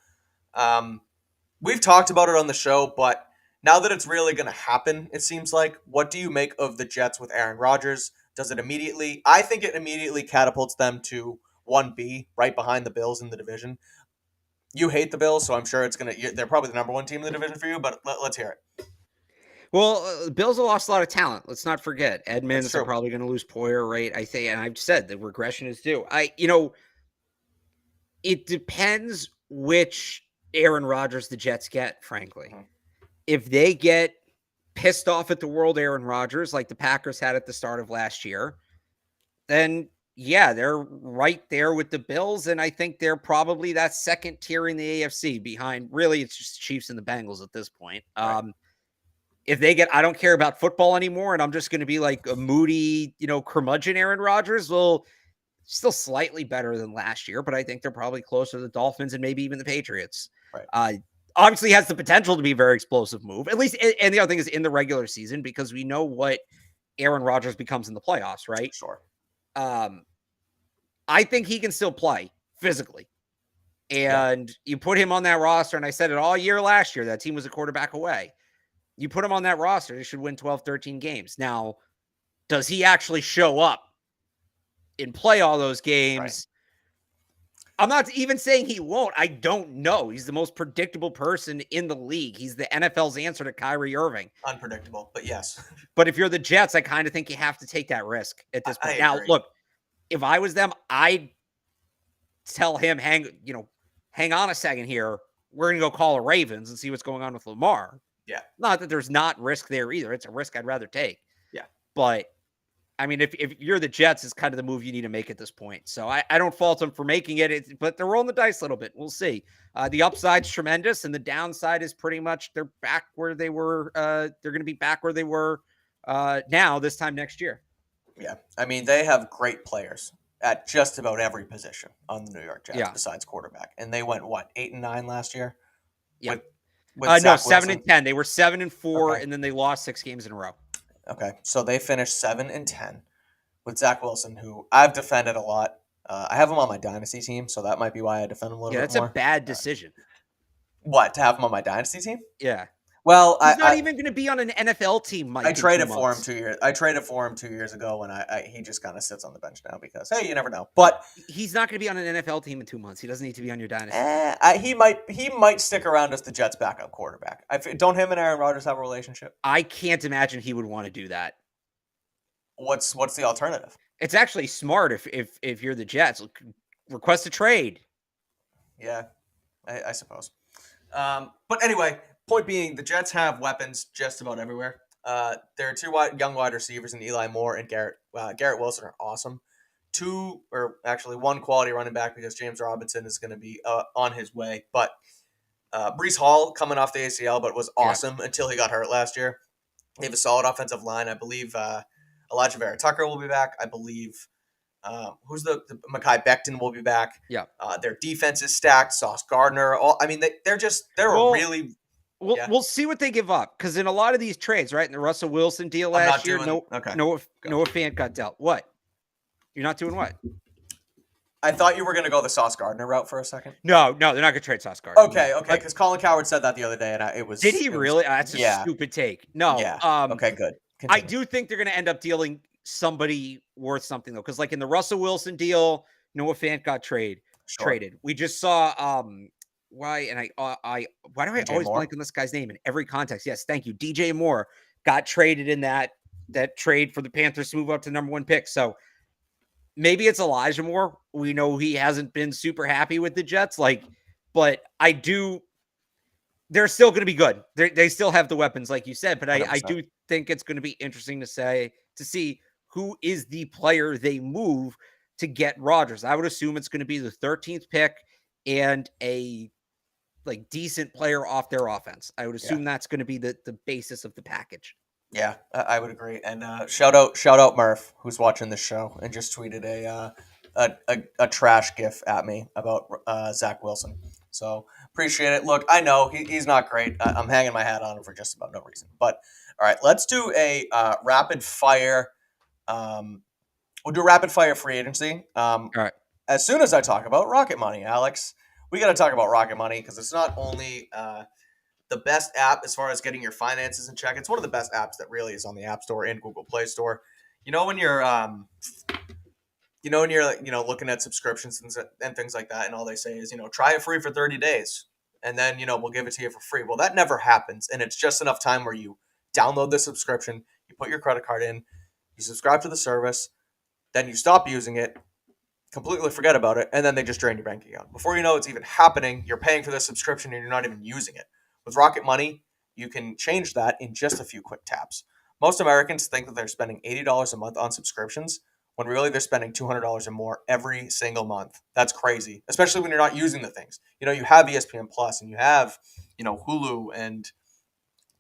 we've talked about it on the show, but now that it's really going to happen, it seems like, what do you make of the Jets with Aaron Rodgers? Does it immediately – I think it immediately catapults them to 1B, right behind the Bills in the division. You hate the Bills, so I'm sure it's going to – they're probably the number one team in the division for you, but let's hear it. Well, the Bills have lost a lot of talent. Let's not forget. Edmonds are probably going to lose Poyer, right? I think, and I've said the regression is due. It depends which Aaron Rodgers the Jets get, frankly. Mm-hmm. If they get pissed off at the world Aaron Rodgers, like the Packers had at the start of last year, then they're right there with the Bills, and I think they're probably that second tier in the AFC behind. Really, it's just the Chiefs and the Bengals at this point. Right. If they get, I don't care about football anymore, and I'm just going to be like a moody, curmudgeon Aaron Rodgers, well, still slightly better than last year, but I think they're probably closer to the Dolphins and maybe even the Patriots. Right. Obviously has the potential to be a very explosive move, at least. And the other thing is in the regular season, because we know what Aaron Rodgers becomes in the playoffs, right? Sure. I think he can still play physically. And you put him on that roster, and I said it all year last year, that team was a quarterback away. You put him on that roster, they should win 12, 13 games. Now, does he actually show up and play all those games? Right. I'm not even saying he won't. I don't know. He's the most predictable person in the league. He's the NFL's answer to Kyrie Irving. Unpredictable, but yes. But if you're the Jets, I kind of think you have to take that risk at this point. Now, look, if I was them, I'd tell him, hang on a second here. We're going to go call the Ravens and see what's going on with Lamar. Yeah. Not that there's not risk there either. It's a risk I'd rather take. Yeah. But, I mean, if you're the Jets, it's kind of the move you need to make at this point. So I don't fault them for making it, but they're rolling the dice a little bit. We'll see. The upside's tremendous, and the downside is pretty much they're back where they were. They're going to be back where they were now this time next year. Yeah. I mean, they have great players at just about every position on the New York Jets besides quarterback. And they went, 8-9 last year? Yeah. No, 7-10. They were 7-4, and then they lost 6 games in a row. Okay, so they finished 7-10 with Zach Wilson, who I've defended a lot. I have him on my dynasty team, so that might be why I defend him a little Yeah, bit that's a more. bad decision. What, to have him on my dynasty team? Yeah. Well, He's not even going to be on an NFL team, Mike, I in 2 traded for him months. 2 years. I traded for him 2 years ago, and he just kind of sits on the bench now because hey, you never know. But He's not going to be on an NFL team in 2 months. He doesn't need to be on your dynasty. he might stick around as the Jets' backup quarterback. Don't him and Aaron Rodgers have a relationship? I can't imagine he would want to do that. What's the alternative? It's actually smart if you're the Jets. Request a trade. Yeah, I suppose. But anyway, point being, the Jets have weapons just about everywhere. There are two young wide receivers in Eli Moore and Garrett Wilson are awesome. One quality running back because James Robinson is going to be on his way. But Breece Hall coming off the ACL, but was awesome until he got hurt last year. They have a solid offensive line. I believe Elijah Vera Tucker will be back. I believe who's the Mekhi Becton will be back. Yeah. Their defense is stacked. Sauce Gardner. We'll see what they give up because in a lot of these trades, right? In the Russell Wilson deal last year, Noah Fant got dealt. What? You're not doing what? I thought you were going to go the Sauce Gardner route for a second. No, they're not going to trade Sauce Gardner. Okay, because Colin Cowherd said that the other day, and it was. Did he really? That's a stupid take. No. Yeah. Okay, good. Continue. I do think they're going to end up dealing somebody worth something though, because like in the Russell Wilson deal, Noah Fant got traded. We just saw why do I always blank on this guy's name in every context? Yes, thank you. DJ Moore got traded in that trade for the Panthers to move up to number 1 pick. So maybe it's Elijah Moore. We know he hasn't been super happy with the Jets, but they're still going to be good. They still have the weapons, like you said, but I do think it's going to be interesting to see who is the player they move to get Rodgers. I would assume it's going to be the 13th pick and a decent player off their offense. I would assume that's going to be the basis of the package. Yeah, I would agree. And shout out Murph, who's watching this show and just tweeted a trash gif at me about Zach Wilson. So appreciate it. Look, I know he's not great. I'm hanging my hat on him for just about no reason. But all right, let's do a rapid fire. We'll do a rapid fire free agency. All right. As soon as I talk about Rocket Money, Alex, we got to talk about Rocket Money because it's not only the best app as far as getting your finances in check. It's one of the best apps that really is on the App Store and Google Play Store. When you're looking at subscriptions and things like that, and all they say is, try it free for 30 days, and then, we'll give it to you for free. Well, that never happens, and it's just enough time where you download the subscription, you put your credit card in, you subscribe to the service, then you stop using it, completely forget about it, and then they just drain your bank account. Before you know it's even happening, you're paying for the subscription and you're not even using it. With Rocket Money, you can change that in just a few quick taps. Most Americans think that they're spending $80 a month on subscriptions, when really they're spending $200 or more every single month. That's crazy, especially when you're not using the things. You have ESPN Plus and you have, Hulu and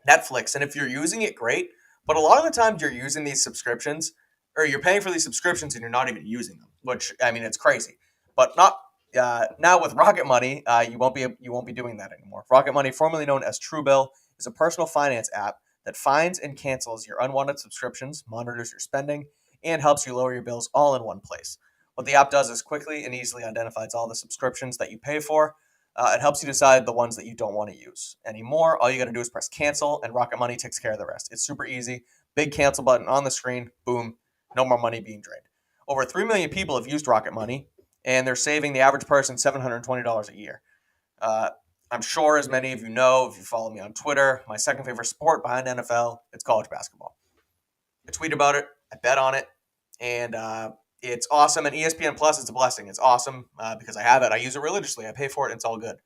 Netflix. And if you're using it, great. But a lot of the times you're using these subscriptions, or you're paying for these subscriptions and you're not even using them, which, it's crazy. But not now with Rocket Money, you won't be doing that anymore. Rocket Money, formerly known as Truebill, is a personal finance app that finds and cancels your unwanted subscriptions, monitors your spending, and helps you lower your bills all in one place. What the app does is quickly and easily identifies all the subscriptions that you pay for. It helps you decide the ones that you don't want to use anymore. All you got to do is press cancel, and Rocket Money takes care of the rest. It's super easy. Big cancel button on the screen. Boom. No more money being drained. Over 3 million people have used Rocket Money, and they're saving the average person $720 a year. I'm sure, as many of you know, if you follow me on Twitter, my second favorite sport behind NFL, it's college basketball. I tweet about it. I bet on it. And it's awesome. And ESPN Plus is a blessing. It's awesome because I have it. I use it religiously. I pay for it. And it's all good.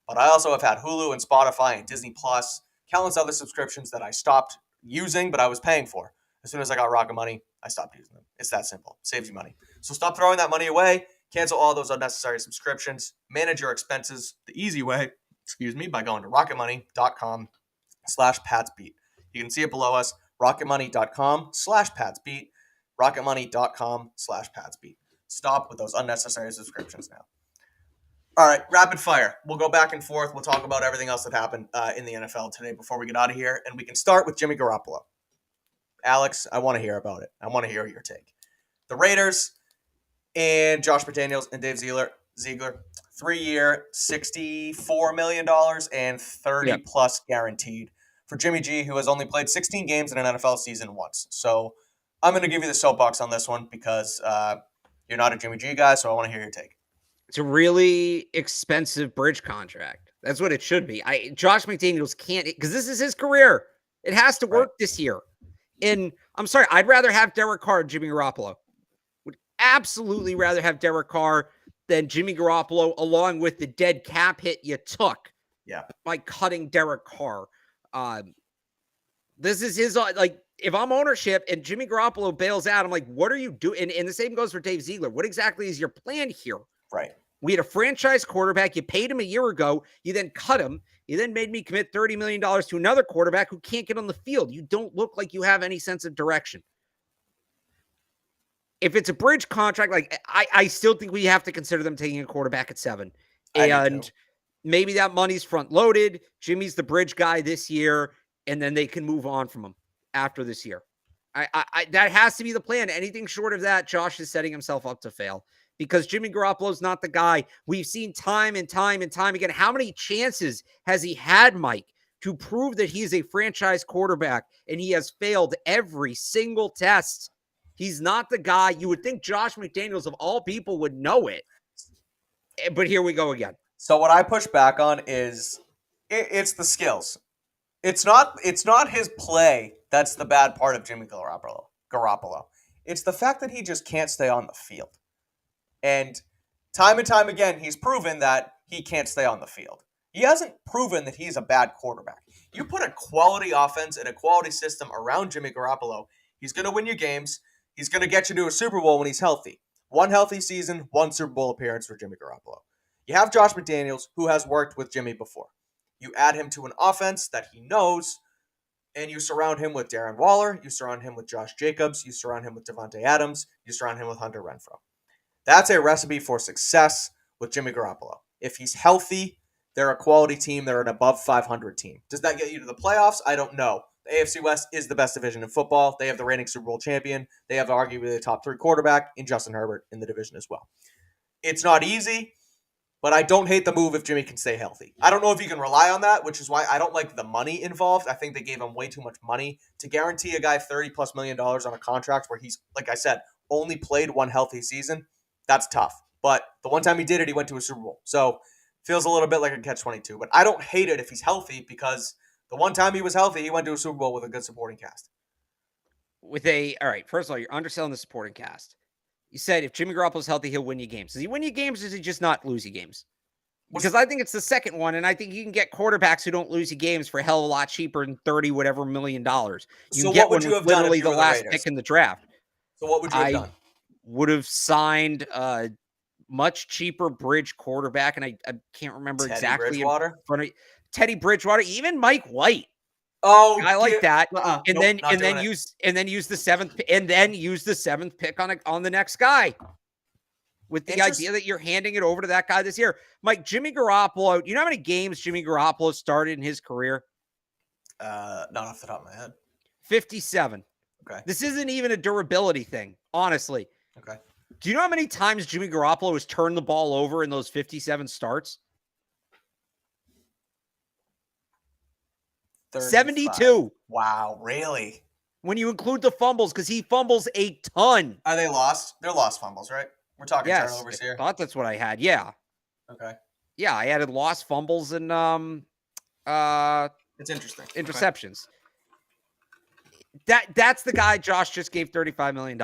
But I also have had Hulu and Spotify and Disney Plus, countless other subscriptions that I stopped using, but I was paying for. As soon as I got Rocket Money, I stopped using them. It's that simple. Saves you money. So stop throwing that money away. Cancel all those unnecessary subscriptions. Manage your expenses the easy way, by going to rocketmoney.com/PatsBeat. You can see it below us, rocketmoney.com/PatsBeat, rocketmoney.com/PatsBeat. Stop with those unnecessary subscriptions now. All right, rapid fire. We'll go back and forth. We'll talk about everything else that happened in the NFL today before we get out of here. And we can start with Jimmy Garoppolo. Alex, I want to hear about it. I want to hear your take. the Raiders, and Josh McDaniels and Dave Ziegler. 3-year, $64 million and 30 Yep. plus guaranteed for Jimmy G, who has only played 16 games in an NFL season once. So I'm going to give you the soapbox on this one because you're not a Jimmy G guy, so I want to hear your take. It's a really expensive bridge contract. That's what it should be. Josh McDaniels can't, because this is his career. It has to work this year. And I'm sorry, I'd rather have Derek Carr than Jimmy Garoppolo. Would absolutely rather have Derek Carr than Jimmy Garoppolo, along with the dead cap hit you took by cutting Derek Carr. This is his, if I'm ownership and Jimmy Garoppolo bails out, I'm like, what are you doing? And the same goes for Dave Ziegler. What exactly is your plan here? Right. We had a franchise quarterback. You paid him a year ago. You then cut him. You then made me commit $30 million to another quarterback who can't get on the field. You don't look like you have any sense of direction. If it's a bridge contract, I still think we have to consider them taking a quarterback at 7. And maybe that money's front loaded. Jimmy's the bridge guy this year, and then they can move on from him after this year. That has to be the plan. Anything short of that, Josh is setting himself up to fail. Because Jimmy Garoppolo's not the guy. We've seen time and time and time again. How many chances has he had, Mike, to prove that he's a franchise quarterback, and he has failed every single test? He's not the guy. You would think Josh McDaniels, of all people, would know it. But here we go again. So what I push back on is it's the skills. It's not his play that's the bad part of Jimmy Garoppolo. It's the fact that he just can't stay on the field. And time again, he's proven that he can't stay on the field. He hasn't proven that he's a bad quarterback. You put a quality offense and a quality system around Jimmy Garoppolo, he's going to win you games. He's going to get you to a Super Bowl when he's healthy. One healthy season, one Super Bowl appearance for Jimmy Garoppolo. You have Josh McDaniels, who has worked with Jimmy before. You add him to an offense that he knows, and you surround him with Darren Waller. You surround him with Josh Jacobs. You surround him with Devontae Adams. You surround him with Hunter Renfrow. That's a recipe for success with Jimmy Garoppolo. If he's healthy, they're a quality team. They're an above 500 team. Does that get you to the playoffs? I don't know. The AFC West is the best division in football. They have the reigning Super Bowl champion. They have arguably the top 3 quarterback in Justin Herbert in the division as well. It's not easy, but I don't hate the move if Jimmy can stay healthy. I don't know if you can rely on that, which is why I don't like the money involved. I think they gave him way too much money to guarantee a guy $30+ million on a contract where he's, like I said, only played one healthy season. That's tough. But the one time he did it, he went to a Super Bowl. So feels a little bit like a catch-22. But I don't hate it if he's healthy because the one time he was healthy, he went to a Super Bowl with a good supporting cast. All right, first of all, you're underselling the supporting cast. You said if Jimmy Garoppolo's healthy, he'll win you games. Does he win you games or does he just not lose you games? Because I think it's the second one, and I think you can get quarterbacks who don't lose you games for a hell of a lot cheaper than $30 whatever million. You can get one with literally the last pick in the draft. So what would you have done? Would have signed a much cheaper bridge quarterback, and I can't remember exactly. Teddy Bridgewater, even Mike White. Oh, I like that. And then use the 7th pick on the next guy. With the idea that you're handing it over to that guy this year. Mike, Jimmy Garoppolo, you know how many games Jimmy Garoppolo started in his career? Not off the top of my head. 57. Okay. This isn't even a durability thing, honestly. Okay. Do you know how many times Jimmy Garoppolo has turned the ball over in those 57 starts? 35. 72. Wow, really? When you include the fumbles, because he fumbles a ton. Are they lost? They're lost fumbles, right? We're talking turnovers here. I thought that's what I had. Yeah. Okay. Yeah, I added lost fumbles and it's interesting. Interceptions. Okay. That's the guy Josh just gave $35 million.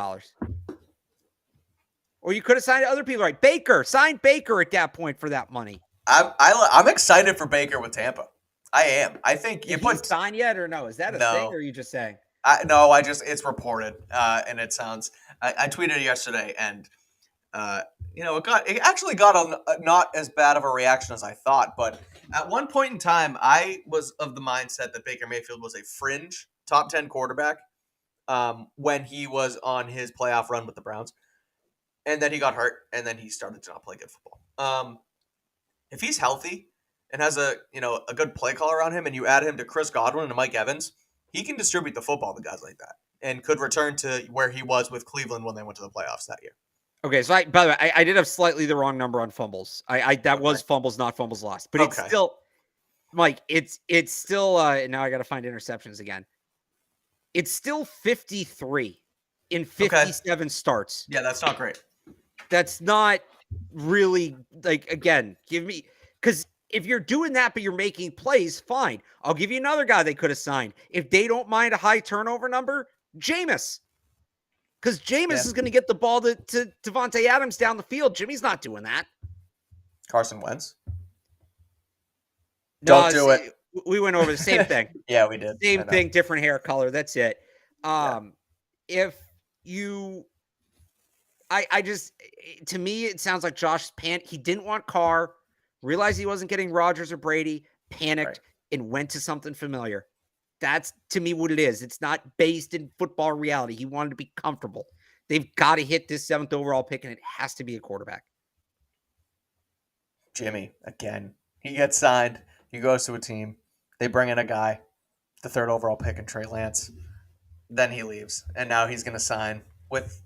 Or you could have signed other people, right? Baker. Sign Baker at that point for that money. I'm excited for Baker with Tampa. I am. I think you put signed yet or no? Is that a thing or are you just saying? It's reported, and it sounds. I tweeted it yesterday, and it actually got not as bad of a reaction as I thought. But at one point in time, I was of the mindset that Baker Mayfield was a fringe top 10 quarterback when he was on his playoff run with the Browns, and then he got hurt, and then he started to not play good football. If he's healthy and has a good play caller around him, and you add him to Chris Godwin and Mike Evans, he can distribute the football to guys like that. and could return to where he was with Cleveland when they went to the playoffs that year. Okay, so by the way, I did have slightly the wrong number on fumbles. That was fumbles, not fumbles lost, but it's still, Mike. It's still. Now I got to find interceptions again. It's still 53 in 57 starts. Yeah, that's not great. That's not really again. Give me because if you're doing that, but you're making plays, fine. I'll give you another guy they could have signed if they don't mind a high turnover number. Jameis. Because Jameis is going to get the ball to Devontae Adams down the field. Jimmy's not doing that. Carson Wentz. Don't do it. We went over the same thing. Yeah, we did. Same thing, different hair color. That's it. If you, I just, to me, it sounds like Josh he didn't want Carr, realized he wasn't getting Rodgers or Brady, panicked, and went to something familiar. That's, to me, what it is. It's not based in football reality. He wanted to be comfortable. They've got to hit this 7th overall pick, and it has to be a quarterback. Jimmy, again. He gets signed. He goes to a team. They bring in a guy, the 3rd overall pick in Trey Lance. Then he leaves, and now he's going to sign with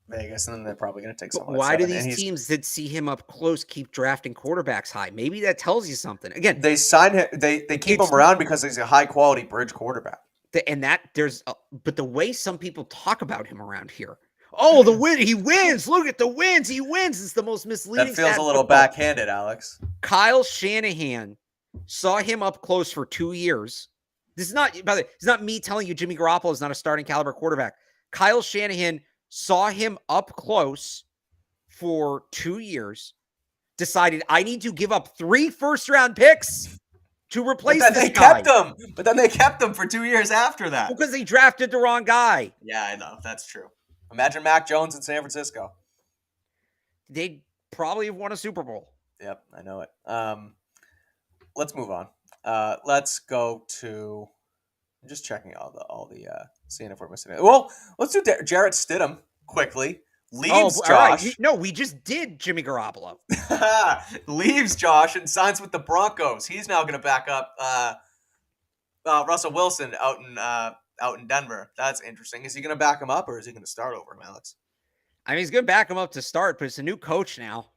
Vegas, and then they're probably going to take someone. Why do these teams that see him up close keep drafting quarterbacks high? Maybe that tells you something. Again, they sign him. They keep him around because he's a high quality bridge quarterback. But the way some people talk about him around here. Oh, the win! He wins. Look at the wins. He wins. It's the most misleading. That feels a little backhanded, Alex. Kyle Shanahan saw him up close for 2 years. This is not, by the way, it's not me telling you Jimmy Garoppolo is not a starting caliber quarterback. Kyle Shanahan saw him up close for 2 years, decided I need to give up 3 first-round picks to replace this guy. But then they kept him for 2 years after that. Because they drafted the wrong guy. Yeah, I know. That's true. Imagine Mac Jones in San Francisco. They'd probably have won a Super Bowl. Yep, I know it. Let's move on. Let's go to. I'm just checking all the seeing if we're missing it. Well, let's do Jarrett Stidham quickly. Leaves Josh. Right. No, we just did Jimmy Garoppolo. Leaves Josh and signs with the Broncos. He's now going to back up Russell Wilson out in Denver. That's interesting. Is he going to back him up or is he going to start over him, Alex? I mean, he's going to back him up to start, but it's a new coach now.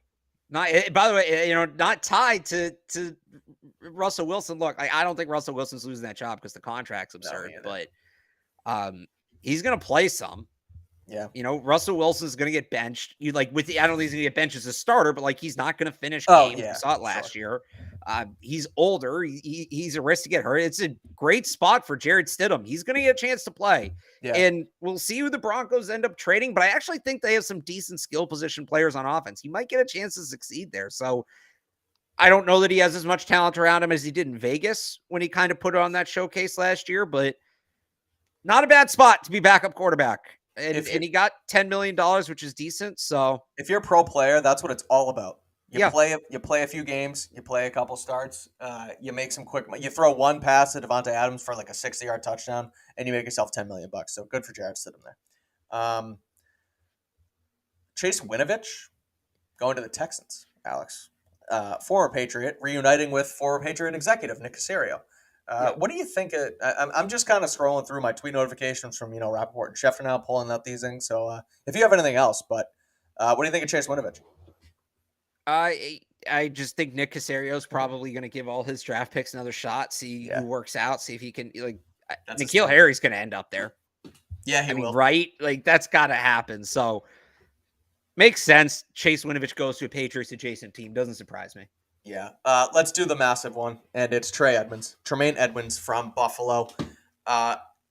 Not, by the way, not tied to Russell Wilson. Look, I don't think Russell Wilson's losing that job because the contract's absurd, but he's going to play some. Yeah. Russell Wilson's going to get benched. I don't think he's going to get benched as a starter, but he's not going to finish games. We saw it last year. He's older. He's a risk to get hurt. It's a great spot for Jarrett Stidham. He's going to get a chance to play. Yeah. And we'll see who the Broncos end up trading, but I actually think they have some decent skill position players on offense. He might get a chance to succeed there. So I don't know that he has as much talent around him as he did in Vegas when he kind of put it on that showcase last year, but not a bad spot to be backup quarterback. And he got $10 million, which is decent. So if you're a pro player, that's what it's all about. You play a few games, you play a couple starts, you make some you throw one pass to Devontae Adams for like a 60-yard touchdown, and you make yourself $10 million. So good for Jarrett Stidham there. Chase Winovich going to the Texans, Alex. Former Patriot, reuniting with former Patriot executive Nick Caserio. What do you think? I'm just kind of scrolling through my tweet notifications from Rappaport and Schefter now, pulling up these things. So if you have anything else, but what do you think of Chase Winovich? I just think Nick Caserio is probably going to give all his draft picks another shot, see who works out, see if he can N'Keal Harry's going to end up there. Yeah, he will. Right? That's got to happen. So makes sense. Chase Winovich goes to a Patriots adjacent team. Doesn't surprise me. Yeah. Let's do the massive one, and it's Tremaine Edmunds from Buffalo.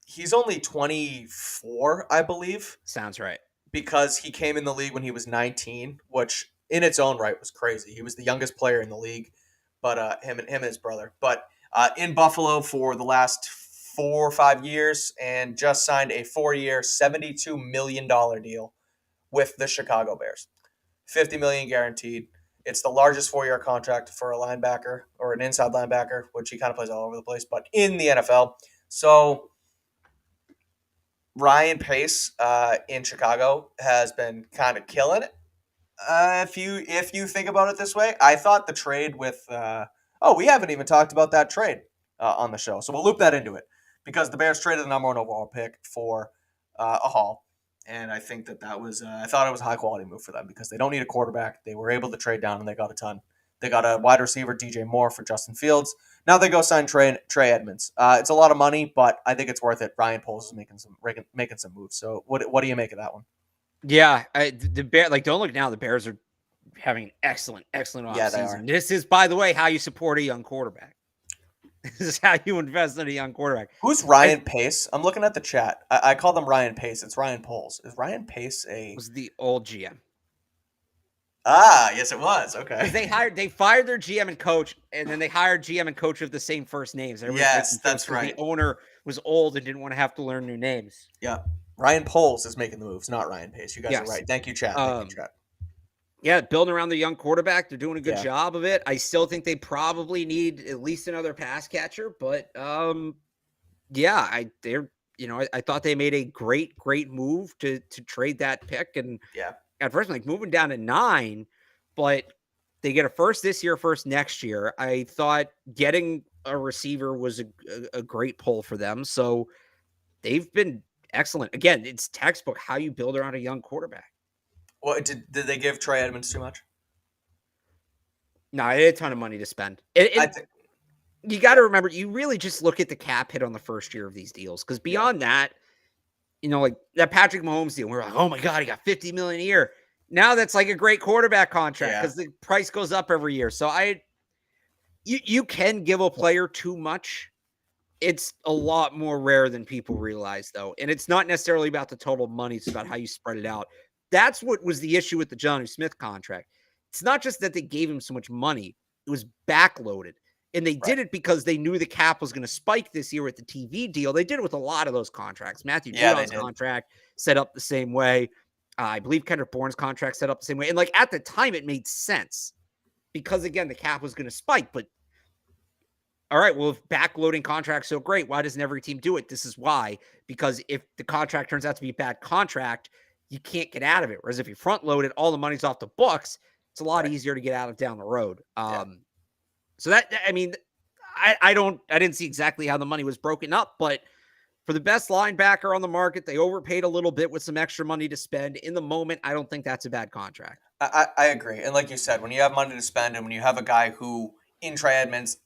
He's only 24, I believe. Sounds right. Because he came in the league when he was 19, which in its own right was crazy. He was the youngest player in the league, but him and his brother. But in Buffalo for the last 4 or 5 years, and just signed a 4-year, $72 million deal with the Chicago Bears. $50 million guaranteed. It's the largest 4-year contract for a linebacker or an inside linebacker, which he kind of plays all over the place, but in the NFL. So Ryan Pace in Chicago has been kind of killing it. If you think about it this way, I thought the trade with we haven't even talked about that trade on the show, so we'll loop that into it because the Bears traded the number 1 overall pick for a haul. And I think that was I thought it was a high quality move for them because they don't need a quarterback. They were able to trade down and they got a ton. They got a wide receiver, DJ Moore, for Justin Fields. Now they go sign Trey Edmonds. It's a lot of money, but I think it's worth it. Ryan Poles is making some moves. So what do you make of that one? Yeah, the Bear, like, don't look now. The Bears are having an excellent offseason. This is, by the way, how you support a young quarterback. This is how you invest in a young quarterback. Who's Ryan Pace? I'm looking at the chat. I call them Ryan Pace. It's Ryan Poles. Is Ryan Pace was the old GM? Ah, yes, it was. Okay. They fired their GM and coach, and then they hired GM and coach of the same first names. Yes, that's right. The owner was old and didn't want to have to learn new names. Yeah. Ryan Poles is making the moves, not Ryan Pace. You guys are right. Thank you, chat. Yeah, building around the young quarterback. They're doing a good job of it. I still think they probably need at least another pass catcher, but I thought they made a great move to trade that pick. And at first, like, moving down to 9, but they get a first this year, first next year. I thought getting a receiver was a great pull for them. So they've been excellent. Again, it's textbook how you build around a young quarterback. Well, did they give Trey Edmonds too much? No, they had a ton of money to spend. You got to remember, you really just look at the cap hit on the first year of these deals, because beyond that, like that Patrick Mahomes deal, we're like, oh my God, he got $50 million a year. Now that's like a great quarterback contract because the price goes up every year. So you can give a player too much. It's a lot more rare than people realize, though. And it's not necessarily about the total money. It's about how you spread it out. That's what was the issue with the Jonnu Smith contract. It's not just that they gave him so much money. It was backloaded. And they did it because they knew the cap was going to spike this year with the TV deal. They did it with a lot of those contracts. Matthew Judon's contract set up the same way. I believe Kendrick Bourne's contract set up the same way. And like at the time, it made sense because, again, the cap was going to spike. But all right, well, if backloading contracts so great, why doesn't every team do it? This is why. Because if the contract turns out to be a bad contract, you can't get out of it. Whereas if you front load it, all the money's off the books. It's a lot easier to get out of down the road. So that, I mean, I didn't see exactly how the money was broken up, but for the best linebacker on the market, they overpaid a little bit with some extra money to spend. In the moment, I don't think that's a bad contract. I agree. And like you said, when you have money to spend and when you have a guy who, in Trey Edmonds,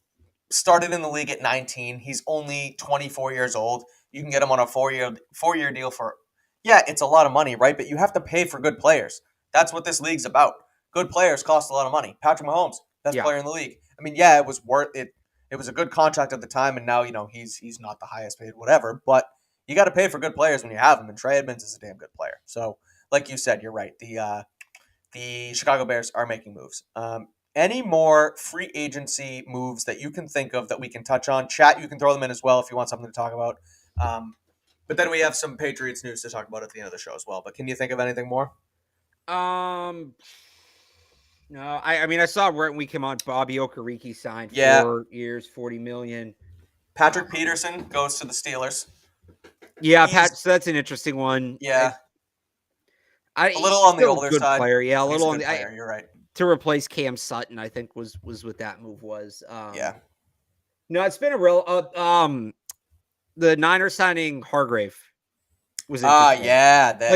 started in the league at 19, he's only 24 years old. You can get him on a four-year deal for, it's a lot of money, right? But you have to pay for good players. That's what this league's about. Good players cost a lot of money. Patrick Mahomes, best player in the league. I mean, it was worth it. It was a good contract at the time, and now, he's not the highest paid, whatever. But you got to pay for good players when you have them, and Trey Edmonds is a damn good player. So, like you said, you're right. The Chicago Bears are making moves. Any more free agency moves that you can think of that we can touch on? Chat, you can throw them in as well if you want something to talk about. But then we have some Patriots news to talk about at the end of the show as well. But can you think of anything more? No, I mean, I saw right when we came on, Bobby Okereke signed 4 years, $40 million. Patrick Peterson goes to the Steelers. Yeah, so that's an interesting one. Yeah. A little on the older side. Player. Yeah, a little on the player. You're right. To replace Cam Sutton, I think was what that move was. No, it's been a real the Niners signing Hargrave was interesting.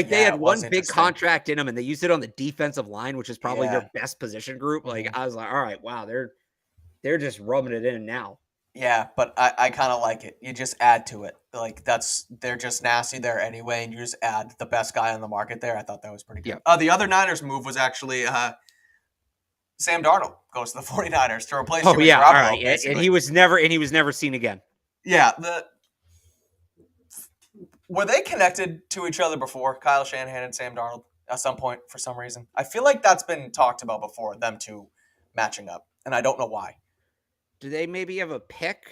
They had one big contract in them, and they used it on the defensive line, which is probably their best position group. Like, I was like, all right, wow, they're just rubbing it in now. Yeah, but I kind of like it. You just add to it. Like, they're just nasty there anyway, and you just add the best guy on the market there. I thought that was pretty good. Yeah. The other Niners move was actually Sam Darnold goes to the 49ers to replace Jimmy Garoppolo. All right. And he was never seen again. Yeah, were they connected to each other before, Kyle Shanahan and Sam Darnold, at some point for some reason? I feel like that's been talked about before, them two matching up, and I don't know why. Do they maybe have a pick?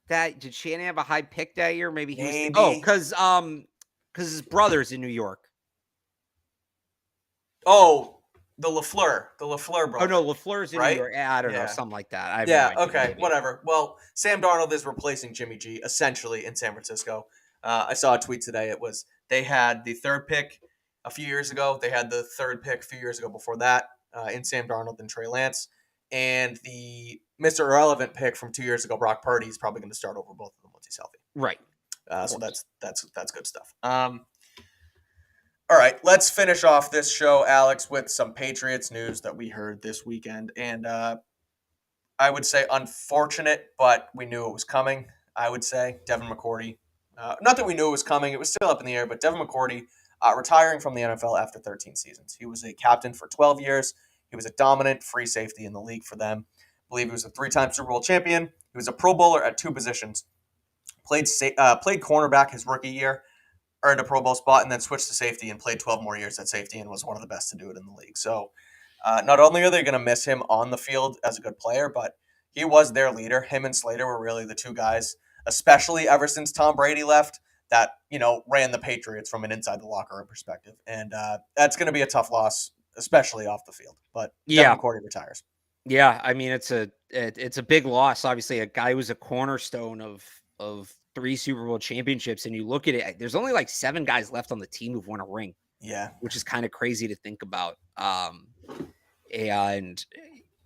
Did Shanahan have a high pick that year? Maybe he was. Because his brother's in New York. Oh, the LaFleur brother. Oh no, LaFleur's in New York. I don't know, something like that. Whatever. Well, Sam Darnold is replacing Jimmy G essentially in San Francisco. I saw a tweet today. It was they had the third pick a few years ago. They had the third pick a few years ago before that in Sam Darnold and Trey Lance. And the Mr. Irrelevant pick from 2 years ago, Brock Purdy, is probably going to start over both of them he's healthy. Right. So that's good stuff. All right, let's finish off this show, Alex, with some Patriots news that we heard this weekend. And I would say unfortunate, but we knew it was coming. I would say Devin McCourty. Not that we knew it was coming; it was still up in the air. But Devin McCourty retiring from the NFL after 13 seasons. He was a captain for 12 years. He was a dominant free safety in the league for them. I believe he was a 3-time Super Bowl champion. He was a Pro Bowler at 2 positions. Played cornerback his rookie year, earned a Pro Bowl spot, and then switched to safety and played 12 more years at safety and was one of the best to do it in the league. So not only are they going to miss him on the field as a good player, but he was their leader. Him and Slater were really the two guys, especially ever since Tom Brady left, that ran the Patriots from an inside the locker room perspective. And that's going to be a tough loss, especially off the field. But Devin McCourty retires. Yeah, I mean it's a big loss. Obviously, a guy who was a cornerstone of 3 Super Bowl championships, and you look at it, there's only like 7 guys left on the team who've won a ring. Yeah, which is kind of crazy to think about. And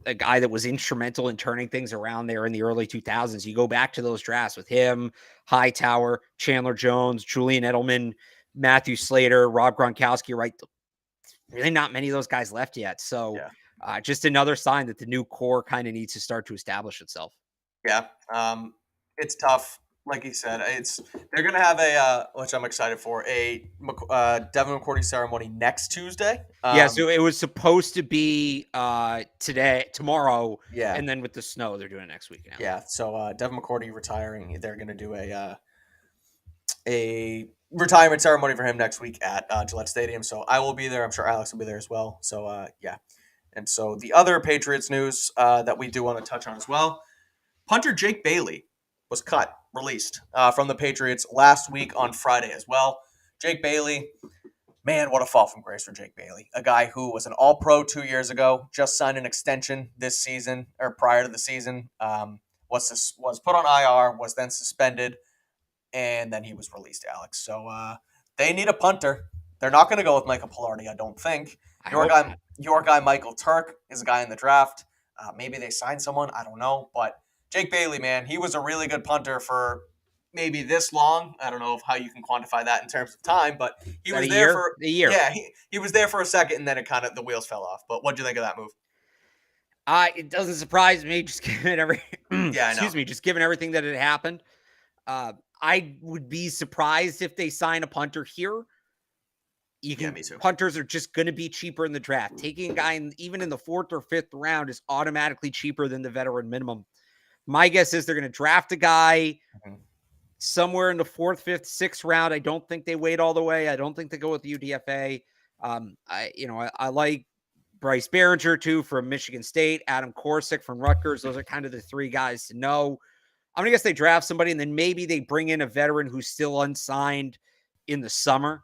a guy that was instrumental in turning things around there in the early 2000s. You go back to those drafts with him, Hightower, Chandler Jones, Julian Edelman, Matthew Slater, Rob Gronkowski, right? Really not many of those guys left yet. So just another sign that the new core kind of needs to start to establish itself. Yeah. It's tough. Like you said, they're going to have which I'm excited for, a Devin McCourty ceremony next Tuesday. So it was supposed to be tomorrow. Yeah. And then with the snow, they're doing it next week now. Yeah. So Devin McCourty retiring, they're going to do a retirement ceremony for him next week at Gillette Stadium. So I will be there. I'm sure Alex will be there as well. So, yeah. And so the other Patriots news that we do want to touch on as well, punter Jake Bailey was released from the Patriots last week on Friday as well. Jake Bailey, man, what a fall from grace for Jake Bailey. A guy who was an All-Pro 2 years ago, just signed an extension this season, or prior to the season, was put on IR, was then suspended, and then he was released, Alex. So they need a punter. They're not going to go with Michael Pilardi, I don't think. Your guy Michael Turk is a guy in the draft. Maybe they signed someone, I don't know, but Jake Bailey, man, he was a really good punter for maybe this long. I don't know how you can quantify that in terms of time, but he was there for a year. Yeah, he was there for a second, and then the wheels fell off. But what do you think of that move? It doesn't surprise me, just given just given everything that had happened. I would be surprised if they sign a punter here. Me too. Punters are just going to be cheaper in the draft. Taking a guy even in the 4th or 5th round is automatically cheaper than the veteran minimum. My guess is they're going to draft a guy somewhere in the 4th, 5th, 6th round. I don't think they wait all the way. I don't think they go with the UDFA. I like Bryce Behringer too from Michigan State, Adam Korsick from Rutgers. Those are kind of the 3 guys to know. I'm going to guess they draft somebody and then maybe they bring in a veteran who's still unsigned in the summer.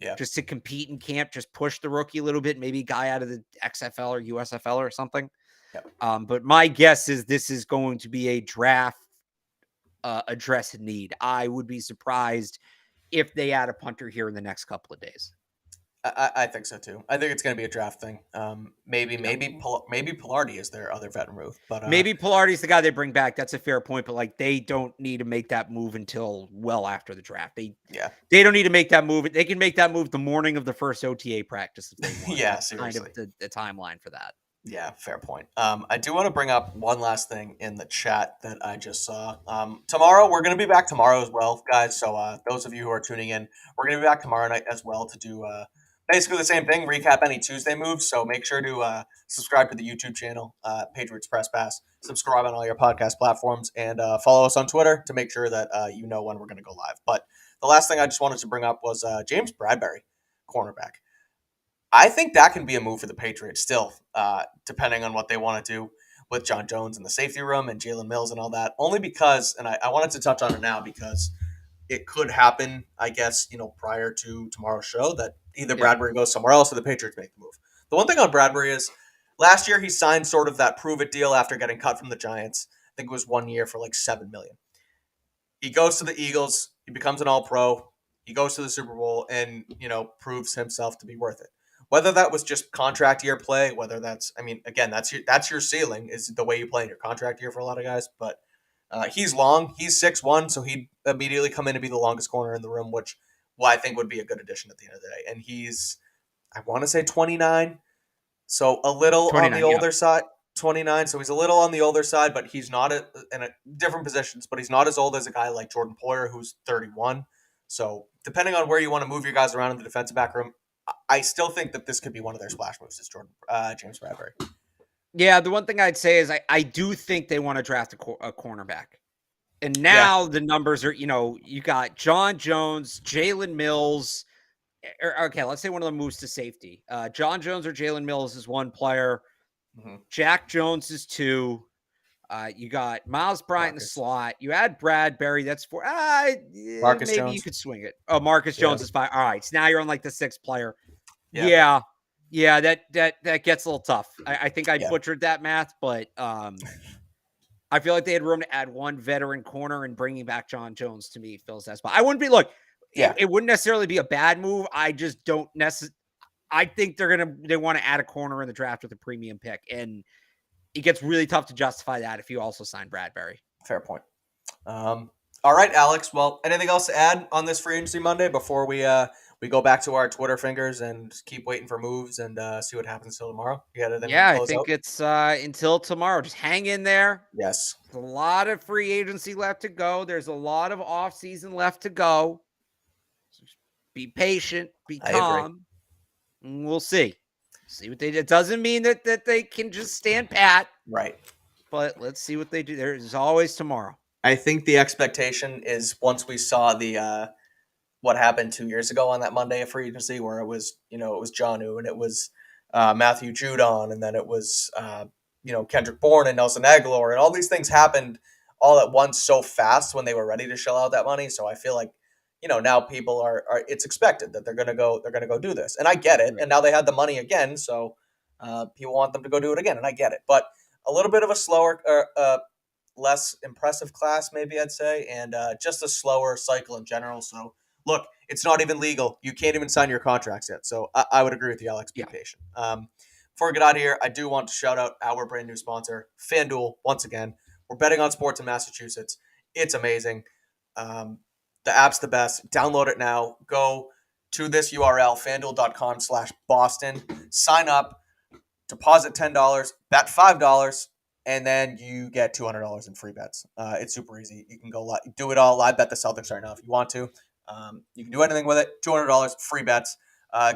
Yeah. Just to compete in camp, just push the rookie a little bit, maybe a guy out of the XFL or USFL or something. Yep. But my guess is this is going to be a draft address need. I would be surprised if they add a punter here in the next couple of days. I think so too. I think it's going to be a draft thing. Maybe Pilardi is their other veteran move, but maybe Pilardi's the guy they bring back. That's a fair point, but they don't need to make that move until well after the draft. They don't need to make that move. They can make that move the morning of the first OTA practice if they want. Yeah, seriously. Kind of the timeline for that. Yeah, fair point. I do want to bring up one last thing in the chat that I just saw. Tomorrow, we're going to be back tomorrow as well, guys. So those of you who are tuning in, we're going to be back tomorrow night as well to do basically the same thing, recap any Tuesday moves. So make sure to subscribe to the YouTube channel, Patriots Press Pass. Subscribe on all your podcast platforms and follow us on Twitter to make sure that you know when we're going to go live. But the last thing I just wanted to bring up was James Bradbury, cornerback. I think that can be a move for the Patriots still, depending on what they want to do with John Jones in the safety room and Jalen Mills and all that. Only because, and I wanted to touch on it now because it could happen, I guess, prior to tomorrow's show that either Bradbury goes somewhere else or the Patriots make the move. The one thing on Bradbury is last year he signed sort of that prove-it deal after getting cut from the Giants. I think it was 1 year for like $7 million. He goes to the Eagles. He becomes an All-Pro. He goes to the Super Bowl and, proves himself to be worth it. Whether that was just contract year play, whether that's, again, that's your ceiling is the way you play in your contract year for a lot of guys. But He's long. He's 6'1", so he'd immediately come in to be the longest corner in the room, which I think would be a good addition at the end of the day. And he's, I want to say 29, so a little on the 29, yeah. older side. 29, so he's a little on the older side, but he's not in a different positions, but he's not as old as a guy like Jordan Poyer, who's 31. So depending on where you want to move your guys around in the defensive back room, I still think that this could be one of their splash moves is James Bradberry. Yeah, the one thing I'd say is I do think they want to draft a cornerback. And now the numbers are, you got John Jones, Jalen Mills. Okay, let's say one of them moves to safety. John Jones or Jalen Mills is one player. Mm-hmm. Jack Jones is two. You got Miles Bryant in the slot. You add Bradberry. That's four. Marcus maybe Jones. You could swing it. Oh, Marcus Jones is five. All right, so now you're on like the sixth player. Yeah, that gets a little tough. I think I butchered that math, but I feel like they had room to add one veteran corner, and bringing back John Jones to me fills that spot. I wouldn't be it wouldn't necessarily be a bad move. I just don't necessarily. I think they want to add a corner in the draft with a premium pick, and it gets really tough to justify that if you also sign Bradberry. Fair point. All right, Alex. Well, anything else to add on this free agency Monday before we go back to our Twitter fingers and keep waiting for moves and see what happens till tomorrow? I think it's until tomorrow. Just hang in there. Yes. There's a lot of free agency left to go. There's a lot of offseason left to go. So just be patient. Be calm. And we'll see. See what they do. It doesn't mean that they can just stand pat. Right. But let's see what they do. There's always tomorrow. I think the expectation is once we saw the what happened 2 years ago on that Monday of free agency where it was Jonnu and it was Matthew Judon and then it was Kendrick Bourne and Nelson Aguilar and all these things happened all at once so fast when they were ready to shell out that money. So I feel like now people are it's expected that they're gonna go do this, and I get it. Right. And now they had the money again, so people want them to go do it again, and I get it. But a little bit of a slower, less impressive class, maybe I'd say, and just a slower cycle in general. So look, it's not even legal. You can't even sign your contracts yet. So I would agree with you, Alex. Be patient. Before we get out of here, I do want to shout out our brand new sponsor, FanDuel. Once again, we're betting on sports in Massachusetts. It's amazing. The app's the best. Download it now. Go to this URL, fanduel.com/Boston. Sign up, deposit $10, bet $5, and then you get $200 in free bets. It's super easy. You can go do it all. Live bet the Celtics right now if you want to. You can do anything with it. $200 free bets.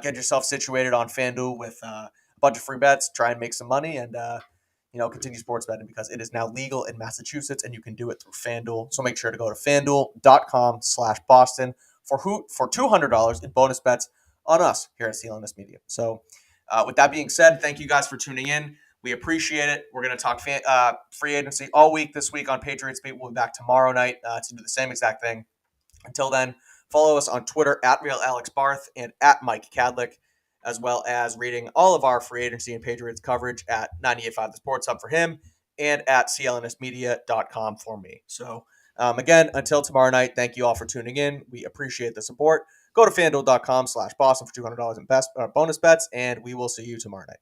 Get yourself situated on FanDuel with a bunch of free bets. Try and make some money and continue sports betting because it is now legal in Massachusetts and you can do it through FanDuel. So make sure to go to fanduel.com/Boston for $200 in bonus bets on us here at CLNS Media. So with that being said, thank you guys for tuning in. We appreciate it. We're going to talk free agency all week this week on Patriots Beat. We'll be back tomorrow night to do the same exact thing. Until then, follow us on Twitter at RealAlexBarth and at Mike Kadlick, as well as reading all of our free agency and Patriots coverage at 98.5 The Sports Hub for him and at clnsmedia.com for me. So, again, until tomorrow night, thank you all for tuning in. We appreciate the support. Go to fanduel.com/Boston for $200 in bonus bets, and we will see you tomorrow night.